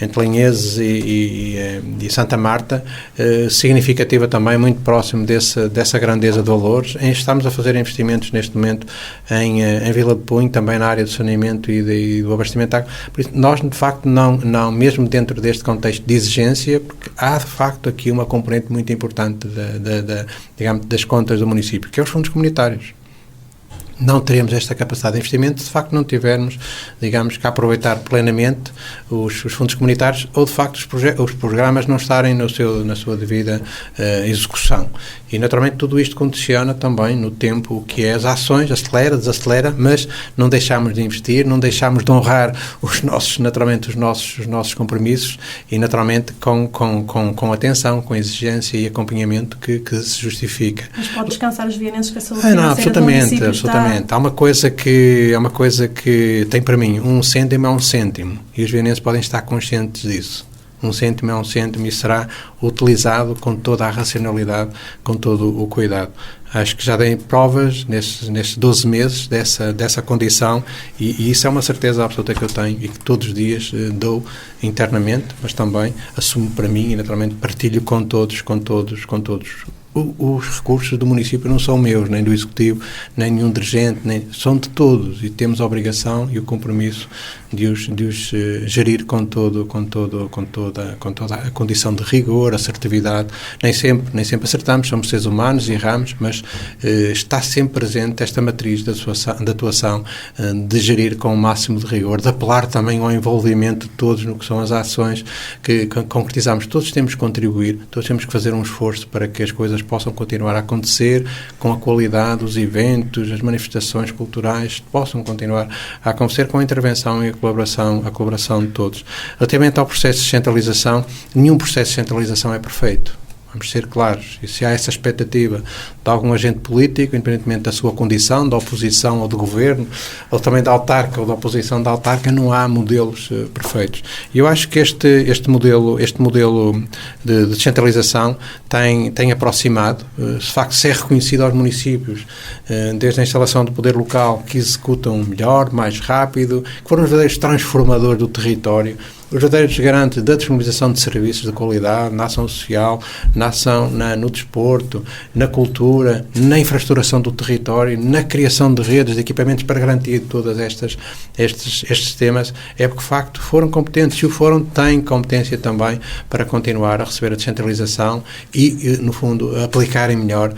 entre Linheses e Santa Marta, significativa também, muito próximo dessa grandeza de valores. Estamos a fazer investimentos neste momento em Vila de Punho, também na área do saneamento e do abastecimento de água. Por isso, nós, de facto, não, mesmo dentro deste contexto de exigência, porque há, de facto, aqui uma componente muito importante digamos, das contas do município, que é os fundos comunitários. Não teremos esta capacidade de investimento se de facto não tivermos, digamos, que aproveitar plenamente os fundos comunitários ou de facto os programas não estarem na sua devida execução. E naturalmente tudo isto condiciona também no tempo o que é as ações, acelera, desacelera, mas não deixamos de investir, não deixamos de honrar os nossos compromissos e naturalmente com atenção, com exigência e acompanhamento que se justifica. Mas pode descansar os vienenses que a saúde financeira absolutamente. Há uma coisa que tem para mim, 1 cêntimo é 1 cêntimo, e os vienenses podem estar conscientes disso. 1 cêntimo é 1 cêntimo e será utilizado com toda a racionalidade, com todo o cuidado. Acho que já dei provas nestes 12 meses dessa condição e isso é uma certeza absoluta que eu tenho e que todos os dias dou internamente, mas também assumo para mim e naturalmente partilho com todos. Os recursos do município não são meus, nem do Executivo, nem nenhum dirigente, são de todos e temos a obrigação e o compromisso de os gerir com toda a condição de rigor, assertividade. Nem sempre acertamos, somos seres humanos e erramos, mas está sempre presente esta matriz de atuação, de gerir com o máximo de rigor, de apelar também ao envolvimento de todos no que são as ações que concretizamos. Todos temos que contribuir, todos temos que fazer um esforço para que as coisas possam continuar a acontecer com a qualidade, os eventos, as manifestações culturais possam continuar a acontecer com a intervenção e a colaboração de todos. Relativamente ao processo de descentralização, nenhum processo de descentralização é perfeito. Vamos ser claros. E se há essa expectativa de algum agente político, independentemente da sua condição, da oposição ou do governo, ou também da autarca ou da oposição da autarca, não há modelos perfeitos. E eu acho que este modelo de descentralização tem aproximado, de facto, se é reconhecido aos municípios, desde a instalação do poder local, que executam melhor, mais rápido, que foram os verdadeiros transformadores do território, os verdadeiros garantes da disponibilização de serviços de qualidade, na ação social, na ação no desporto, na cultura, na infraestruturação do território, na criação de redes, de equipamentos para garantir todos estes temas, é porque, de facto, foram competentes. Se o foram, têm competência também para continuar a receber a descentralização e, no fundo, aplicarem melhor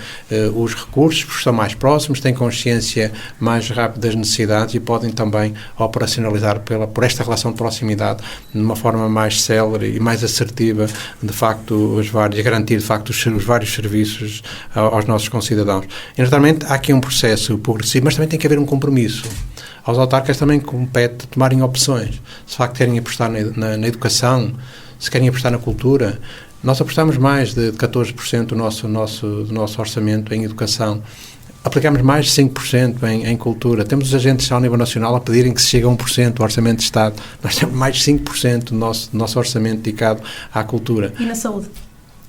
os recursos, porque estão mais próximos, têm consciência mais rápida das necessidades e podem também operacionalizar por esta relação de proximidade de uma forma mais célere e mais assertiva, de facto, garantir, de facto, os vários serviços aos nossos concidadãos. E, naturalmente, há aqui um processo progressivo, mas também tem que haver um compromisso. Aos autarcas também compete tomarem opções. Se, de facto, querem apostar na educação, se querem apostar na cultura. Nós apostamos mais de 14% do nosso orçamento em educação. Aplicamos mais de 5% em cultura. Temos os agentes ao nível nacional a pedirem que se chegue a 1% do orçamento de Estado. Nós temos mais de 5% do nosso orçamento dedicado à cultura. E na saúde?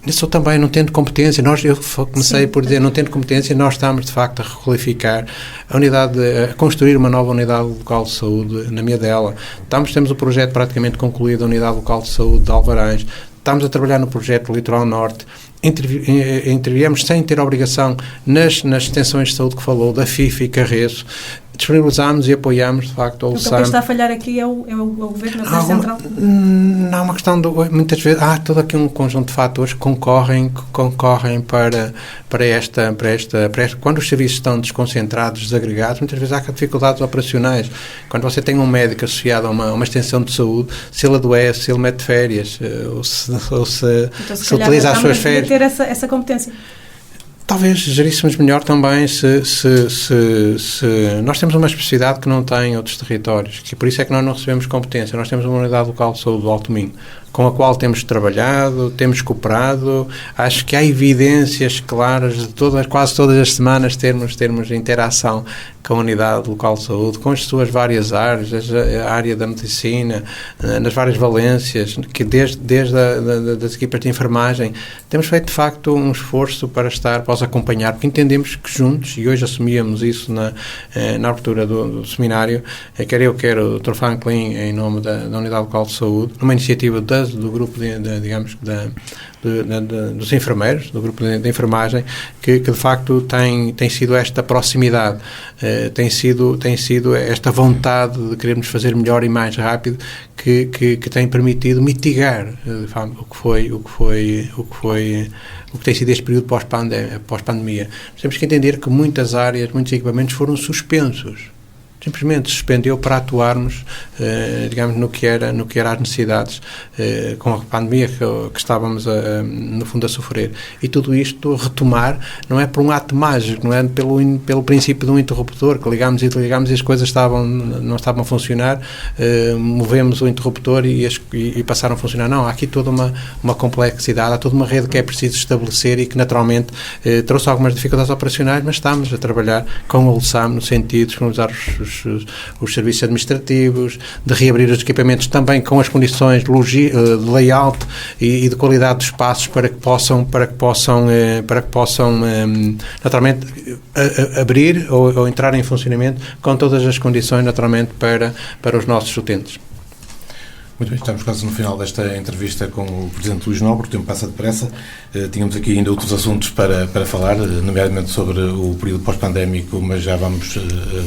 Isso também, não tendo competência, eu comecei por dizer, não tendo competência, nós estamos de facto a requalificar a construir uma nova unidade local de saúde na Miadela. Temos o projeto praticamente concluído da unidade local de saúde de Alvarães. Estamos a trabalhar no projeto do Litoral Norte. Interviemos sem ter obrigação nas extensões de saúde que falou, da FIF e Carreço. Disponibilizámos e apoiámos, de facto, o SAM. Então, quem está a falhar aqui é o Governo da Central? Não é uma questão muitas vezes, há todo aqui um conjunto de fatores que concorrem para esta. Quando os serviços estão desconcentrados, desagregados, muitas vezes há dificuldades operacionais. Quando você tem um médico associado a uma extensão de saúde, se ele adoece, se ele mete férias, ou se utiliza as suas férias. Ter essa competência. Talvez geríssemos melhor também se nós temos uma especificidade que não tem outros territórios, que por isso é que nós não recebemos competência. Nós temos uma unidade local de saúde do Alto Minho. com a qual temos trabalhado, temos cooperado. Acho que há evidências claras de quase todas as semanas termos interação com a Unidade Local de Saúde, com as suas várias áreas, a área da medicina, nas várias valências, que desde das equipas de enfermagem, temos feito de facto um esforço para os acompanhar, porque entendemos que juntos, e hoje assumíamos isso na abertura do seminário, quer eu, quer o Dr. Franklin, em nome da Unidade Local de Saúde, numa iniciativa do grupo dos enfermeiros, do grupo de enfermagem, que de facto tem sido esta proximidade, tem sido esta vontade de querermos fazer melhor e mais rápido que tem permitido mitigar o que tem sido este período pós-pandemia. Temos que entender que muitas áreas, muitos equipamentos foram suspensos. Simplesmente suspendeu para atuarmos, digamos, no que era as necessidades, com a pandemia que estávamos, no fundo, a sofrer. E tudo isto, retomar, não é por um ato mágico, não é pelo princípio de um interruptor, que ligámos e as coisas não estavam a funcionar, movemos o interruptor e passaram a funcionar. Não, há aqui toda uma complexidade, há toda uma rede que é preciso estabelecer e que, naturalmente, trouxe algumas dificuldades operacionais, mas estamos a trabalhar com o LSAM no sentido de disponibilizar os serviços administrativos, de reabrir os equipamentos também com as condições de layout e de qualidade dos espaços para que possam naturalmente abrir ou entrar em funcionamento com todas as condições, naturalmente, para os nossos utentes. Muito bem, estamos quase no final desta entrevista com o Presidente Luís Nobre, o tempo passa depressa. Tínhamos aqui ainda outros assuntos para falar, nomeadamente sobre o período pós-pandémico, mas já vamos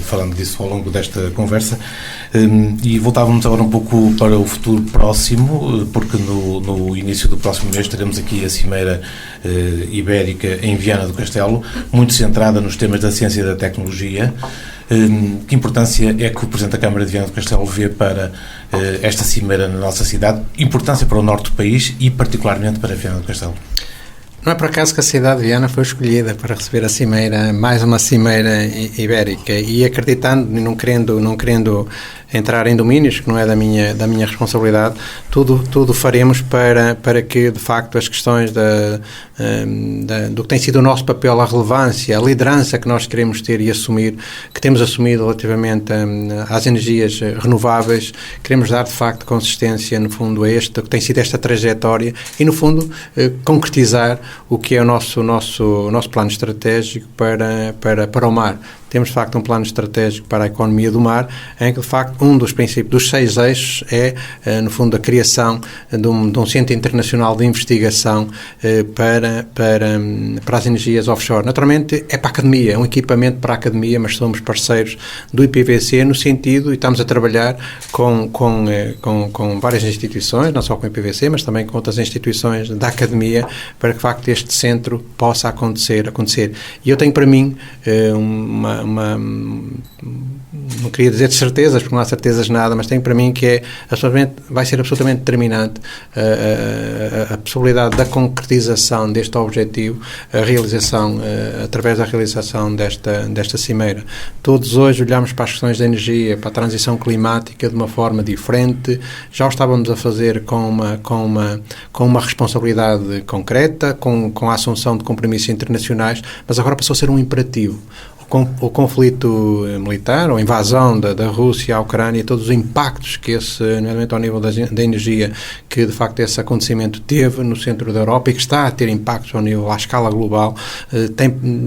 falando disso ao longo desta conversa. E voltávamos agora um pouco para o futuro próximo, porque no início do próximo mês teremos aqui a Cimeira Ibérica em Viana do Castelo, muito centrada nos temas da ciência e da tecnologia. Que importância é que o Presidente da Câmara de Viana do Castelo vê para esta cimeira na nossa cidade? Importância para o norte do país e particularmente para Viana do Castelo? Não é por acaso que a cidade de Viana foi escolhida para receber a cimeira, mais uma cimeira ibérica, e acreditando e não querendo entrar em domínios que não é da minha responsabilidade, tudo faremos para que, de facto, as questões do que tem sido o nosso papel, a relevância, a liderança que nós queremos ter e assumir, que temos assumido relativamente às energias renováveis, queremos dar, de facto, consistência, no fundo, a que tem sido esta trajetória e, no fundo, concretizar o que é o nosso plano estratégico para o mar. Temos, de facto, um plano estratégico para a economia do mar, em que, de facto, um dos princípios, dos 6 eixos, é, no fundo, a criação de um centro internacional de investigação para as energias offshore. Naturalmente, é para a academia, é um equipamento para a academia, mas somos parceiros do IPVC no sentido, e estamos a trabalhar com várias instituições, não só com o IPVC, mas também com outras instituições da academia, para que, de facto, este centro possa acontecer. E eu tenho para mim não queria dizer de certezas, porque não há certezas nada, mas tenho para mim que vai ser absolutamente determinante a possibilidade da concretização deste objetivo, a realização, através da realização desta cimeira. Todos hoje olhamos para as questões da energia, para a transição climática de uma forma diferente, já o estávamos a fazer com uma responsabilidade concreta, com a assunção de compromissos internacionais, mas agora passou a ser um imperativo. O conflito militar, ou a invasão da Rússia à Ucrânia, todos os impactos que nomeadamente ao nível da energia, que de facto esse acontecimento teve no centro da Europa e que está a ter impactos à escala global,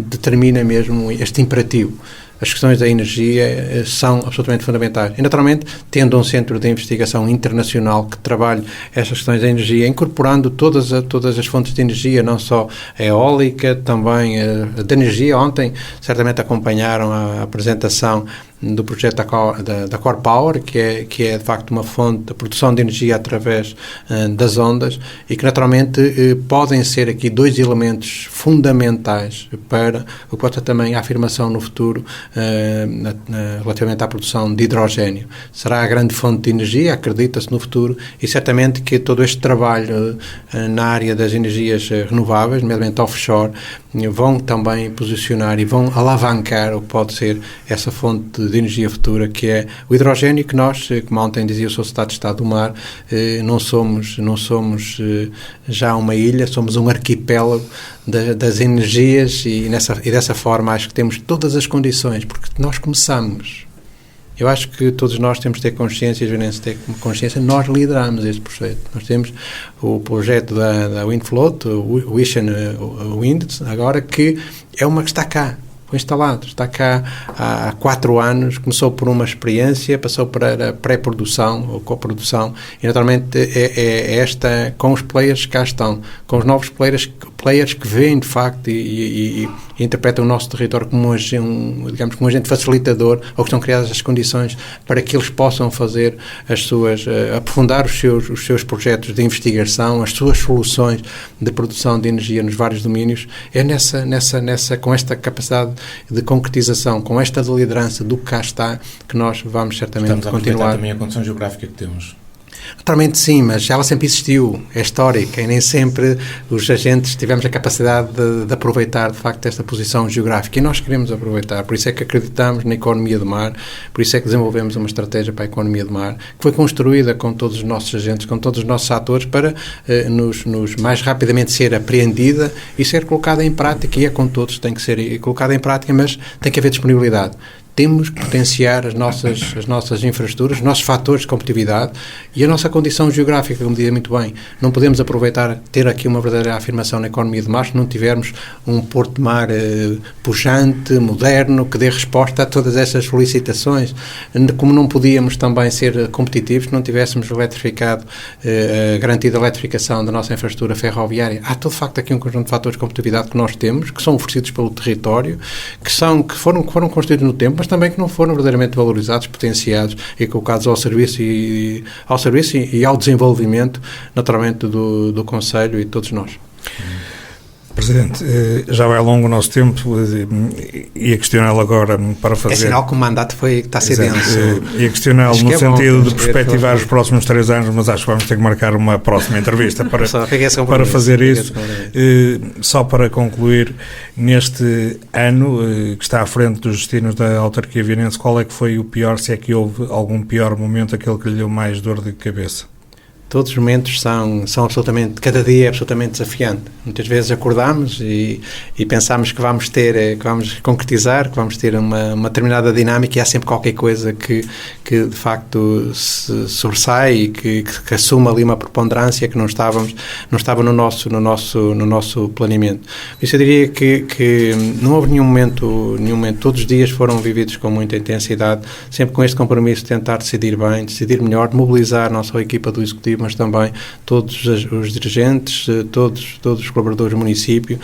determina mesmo este imperativo. As questões da energia são absolutamente fundamentais. E, naturalmente, tendo um centro de investigação internacional que trabalhe estas questões da energia, incorporando todas as fontes de energia, não só a eólica, também a de energia. Ontem, certamente acompanharam a apresentação do projeto da Core Power, que é de facto uma fonte de produção de energia através das ondas, e que naturalmente podem ser aqui 2 elementos fundamentais para o que pode ser também a afirmação no futuro relativamente à produção de hidrogénio. Será a grande fonte de energia, acredita-se, no futuro, e certamente que todo este trabalho na área das energias renováveis, nomeadamente offshore, vão também posicionar e vão alavancar o que pode ser essa fonte de de energia futura, que é o hidrogênio, que nós, como ontem dizia o Sr. Secretário de Estado do Mar, não somos já uma ilha, somos um arquipélago das energias e dessa forma acho que temos todas as condições, porque nós começamos. Eu acho que todos nós temos de ter consciência, e os virenses têm consciência, nós lideramos este projeto. Nós temos o projeto da Windfloat, o Ocean Wind, agora que é uma que está cá. Foi instalado, está cá há 4 anos, começou por uma experiência, passou para a pré-produção ou coprodução e naturalmente é esta com os players que cá estão, com os novos players que veem de facto e interpretam o nosso território como um agente facilitador, ou que estão criadas as condições para que eles possam fazer aprofundar os seus projetos de investigação, as suas soluções de produção de energia nos vários domínios. É com esta capacidade de concretização, com esta liderança do que cá está, que nós vamos certamente continuar. Estamos a aproveitar também a condição geográfica que temos. Naturalmente sim, mas ela sempre existiu, é histórica e nem sempre os agentes tivemos a capacidade de aproveitar de facto esta posição geográfica e nós queremos aproveitar, por isso é que acreditamos na economia do mar, por isso é que desenvolvemos uma estratégia para a economia do mar, que foi construída com todos os nossos agentes, com todos os nossos atores para nos mais rapidamente ser apreendida e ser colocada em prática, e é com todos, tem que ser colocada em prática, mas tem que haver disponibilidade. Temos que potenciar as nossas infraestruturas, os nossos fatores de competitividade e a nossa condição geográfica, como dizia muito bem. Não podemos ter aqui uma verdadeira afirmação na economia de mar se não tivermos um porto de mar pujante, moderno, que dê resposta a todas essas solicitações. Como não podíamos também ser competitivos se não tivéssemos garantido a eletrificação da nossa infraestrutura ferroviária. Há, de facto, aqui um conjunto de fatores de competitividade que nós temos, que são oferecidos pelo território, que foram construídos no tempo, mas também que não foram verdadeiramente valorizados, potenciados e colocados ao serviço e ao desenvolvimento, naturalmente, do Conselho e de todos nós. Presidente, já vai longo o nosso tempo, ia questioná-lo agora para fazer... É sinal que o mandato está a ser denso. Ia questioná-lo no sentido de perspectivar os próximos 3 anos, mas acho que vamos ter que marcar uma próxima entrevista para fazer isso. Só para concluir, neste ano que está à frente dos destinos da autarquia virense, qual é que foi o pior, se é que houve algum pior momento, aquele que lhe deu mais dor de cabeça? Todos os momentos são absolutamente, cada dia é absolutamente desafiante. Muitas vezes acordamos e pensamos que vamos concretizar, que vamos ter uma determinada dinâmica, e há sempre qualquer coisa que de facto se sobressai e que assume ali uma preponderância que não estava no nosso planeamento. Por isso eu diria que não houve nenhum momento, todos os dias foram vividos com muita intensidade, sempre com este compromisso de tentar decidir bem, decidir melhor, mobilizar não só a equipa do Executivo, mas também todos os dirigentes, todos os colaboradores do município,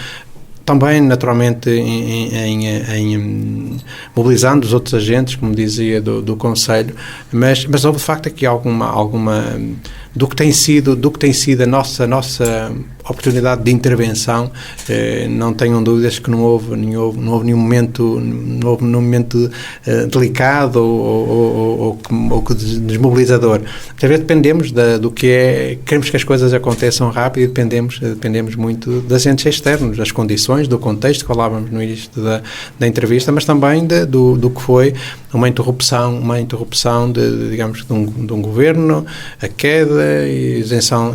também naturalmente mobilizando os outros agentes, como dizia, do Conselho, mas houve de facto aqui alguma do que tem sido a nossa oportunidade de intervenção. Não tenham dúvidas que não houve nenhum momento delicado ou desmobilizador. Muitas vezes dependemos do que é, queremos que as coisas aconteçam rápido, e dependemos muito dos agentes externos, das condições, do contexto que falávamos no início da entrevista, mas também do que foi uma interrupção digamos, de um governo, a queda, a isenção,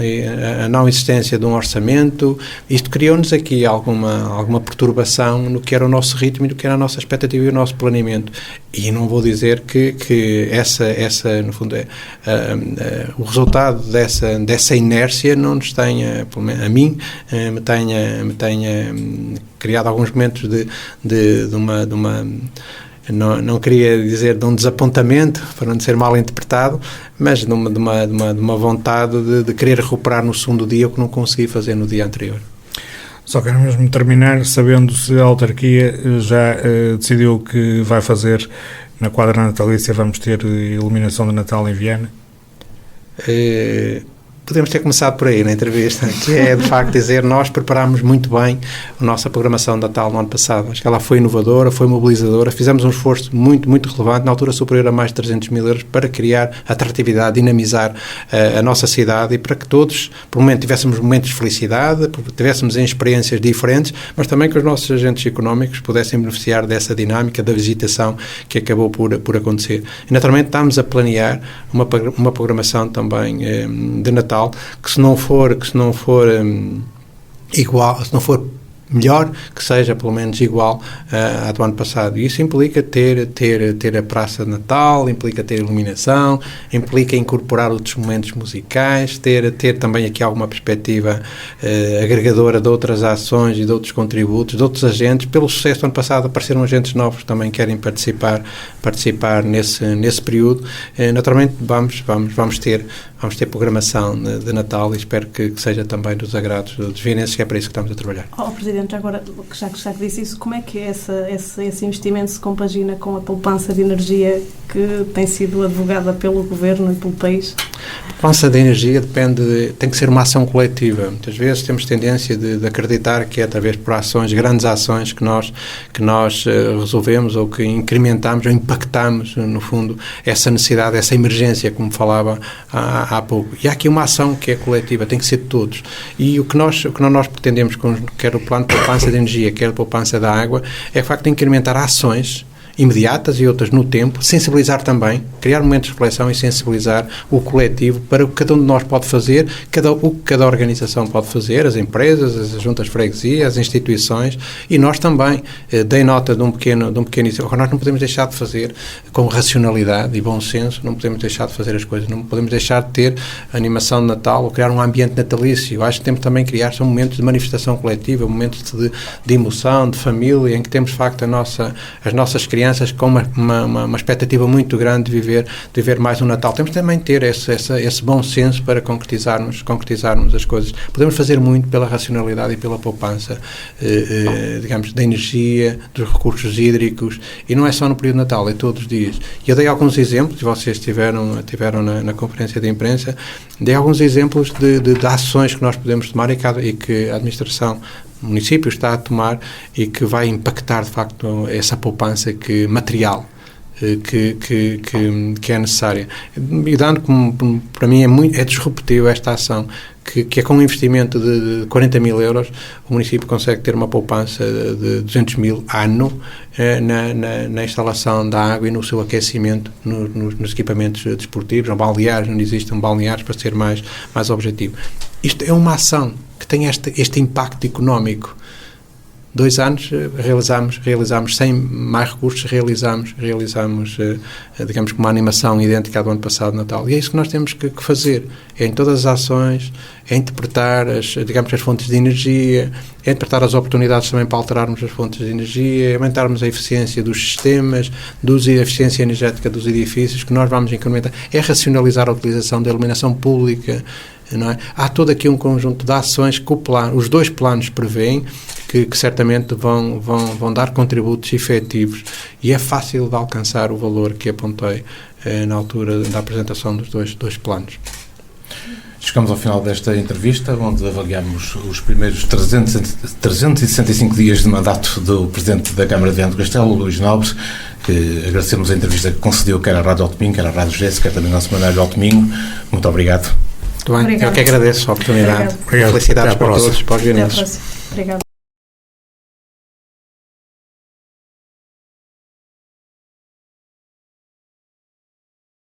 a não existência de um orçamento. Isto criou-nos aqui alguma perturbação no que era o nosso ritmo e no que era a nossa expectativa e o nosso planeamento. E não vou dizer que essa no fundo, o resultado dessa inércia não nos tenha, a mim, me tenha criado alguns momentos de uma não queria dizer de um desapontamento, para não ser mal interpretado, mas de uma vontade de querer recuperar no segundo dia o que não consegui fazer no dia anterior. Só quero mesmo terminar sabendo se a autarquia já decidiu o que vai fazer na quadra natalícia. Vamos ter iluminação de Natal em Viana? podemos ter começado por aí na entrevista, que é de facto dizer, nós preparámos muito bem a nossa programação de Natal no ano passado. Acho que ela foi inovadora, foi mobilizadora, fizemos um esforço muito, muito relevante, na altura superior a mais de 300 mil euros, para criar atratividade, dinamizar a nossa cidade e para que todos, por um momento, tivéssemos momentos de felicidade, tivéssemos experiências diferentes, mas também que os nossos agentes económicos pudessem beneficiar dessa dinâmica da visitação que acabou por acontecer. E, naturalmente, estamos a planear uma programação também de Natal, que se não for igual, se não for melhor, que seja pelo menos igual à do ano passado. E isso implica ter a Praça de Natal, implica ter iluminação, implica incorporar outros momentos musicais, ter também aqui alguma perspectiva agregadora de outras ações e de outros contributos, de outros agentes. Pelo sucesso do ano passado apareceram agentes novos que também querem participar nesse período. Naturalmente vamos ter programação de Natal e espero que seja também dos agrados dos vienenses, que é para isso que estamos a trabalhar. Presidente, agora, já que disse isso, como é que esse investimento se compagina com a poupança de energia que tem sido advogada pelo Governo e pelo país? A poupança de energia tem que ser uma ação coletiva. Muitas vezes temos tendência de acreditar que é através por ações, grandes ações, que nós resolvemos ou que incrementamos ou impactamos, no fundo, essa necessidade, essa emergência, como falava há pouco. E há aqui uma ação que é coletiva, tem que ser de todos. E o que nós pretendemos, quer o plano de poupança de energia, quer a poupança da água, é de facto incrementar ações imediatas e outras no tempo, sensibilizar também, criar momentos de reflexão e sensibilizar o coletivo para o que cada um de nós pode fazer, o que cada organização pode fazer, as empresas, as juntas de freguesia, as instituições, e nós também. Dei nota de um pequeno agora, nós não podemos deixar de fazer com racionalidade e bom senso, não podemos deixar de fazer as coisas, não podemos deixar de ter animação de Natal ou criar um ambiente natalício. Eu acho que temos também que criar momentos de manifestação coletiva, momentos de emoção, de família, em que temos de facto as nossas crianças com uma expectativa muito grande de viver mais um Natal. Temos também de ter esse bom senso para concretizarmos as coisas. Podemos fazer muito pela racionalidade e pela poupança, digamos, da energia, dos recursos hídricos, e não é só no período de Natal, é todos os dias. E eu dei alguns exemplos, vocês tiveram na conferência de imprensa, dei alguns exemplos de ações que nós podemos tomar e que a administração, o município está a tomar e que vai impactar, de facto, essa poupança material que é necessária. E dando como, para mim, é disruptivo esta ação, que é com um investimento de 40 mil euros, o município consegue ter uma poupança de 200 mil ano na instalação da água e no seu aquecimento nos equipamentos desportivos, ou balneários, onde existem balneários, para ser mais objetivo. Isto é uma ação que tem este impacto económico. 2 anos realizámos sem mais recursos, realizámos digamos, com uma animação idêntica à do ano passado de Natal. E é isso que nós temos que fazer. É em todas as ações, é interpretar as fontes de energia, é interpretar as oportunidades também para alterarmos as fontes de energia, é aumentarmos a eficiência dos sistemas, a eficiência energética dos edifícios, que nós vamos incrementar. É racionalizar a utilização da iluminação pública, não é? Há todo aqui um conjunto de ações que os 2 planos prevêem que certamente vão dar contributos efetivos, e é fácil de alcançar o valor que apontei na altura da apresentação dos dois planos. Chegamos ao final desta entrevista, onde avaliamos os primeiros 365 dias de mandato do Presidente da Câmara de Viana do Castelo, Luís Nobre, que agradecemos a entrevista que concedeu, quer à Rádio Alto-Minho, quer à Rádio Jesse, quer também ao Semanário Alto-Minho. Muito obrigado. Muito bem, eu que agradeço a oportunidade. Obrigado. Felicidades para todos, para os vienenses. Obrigado.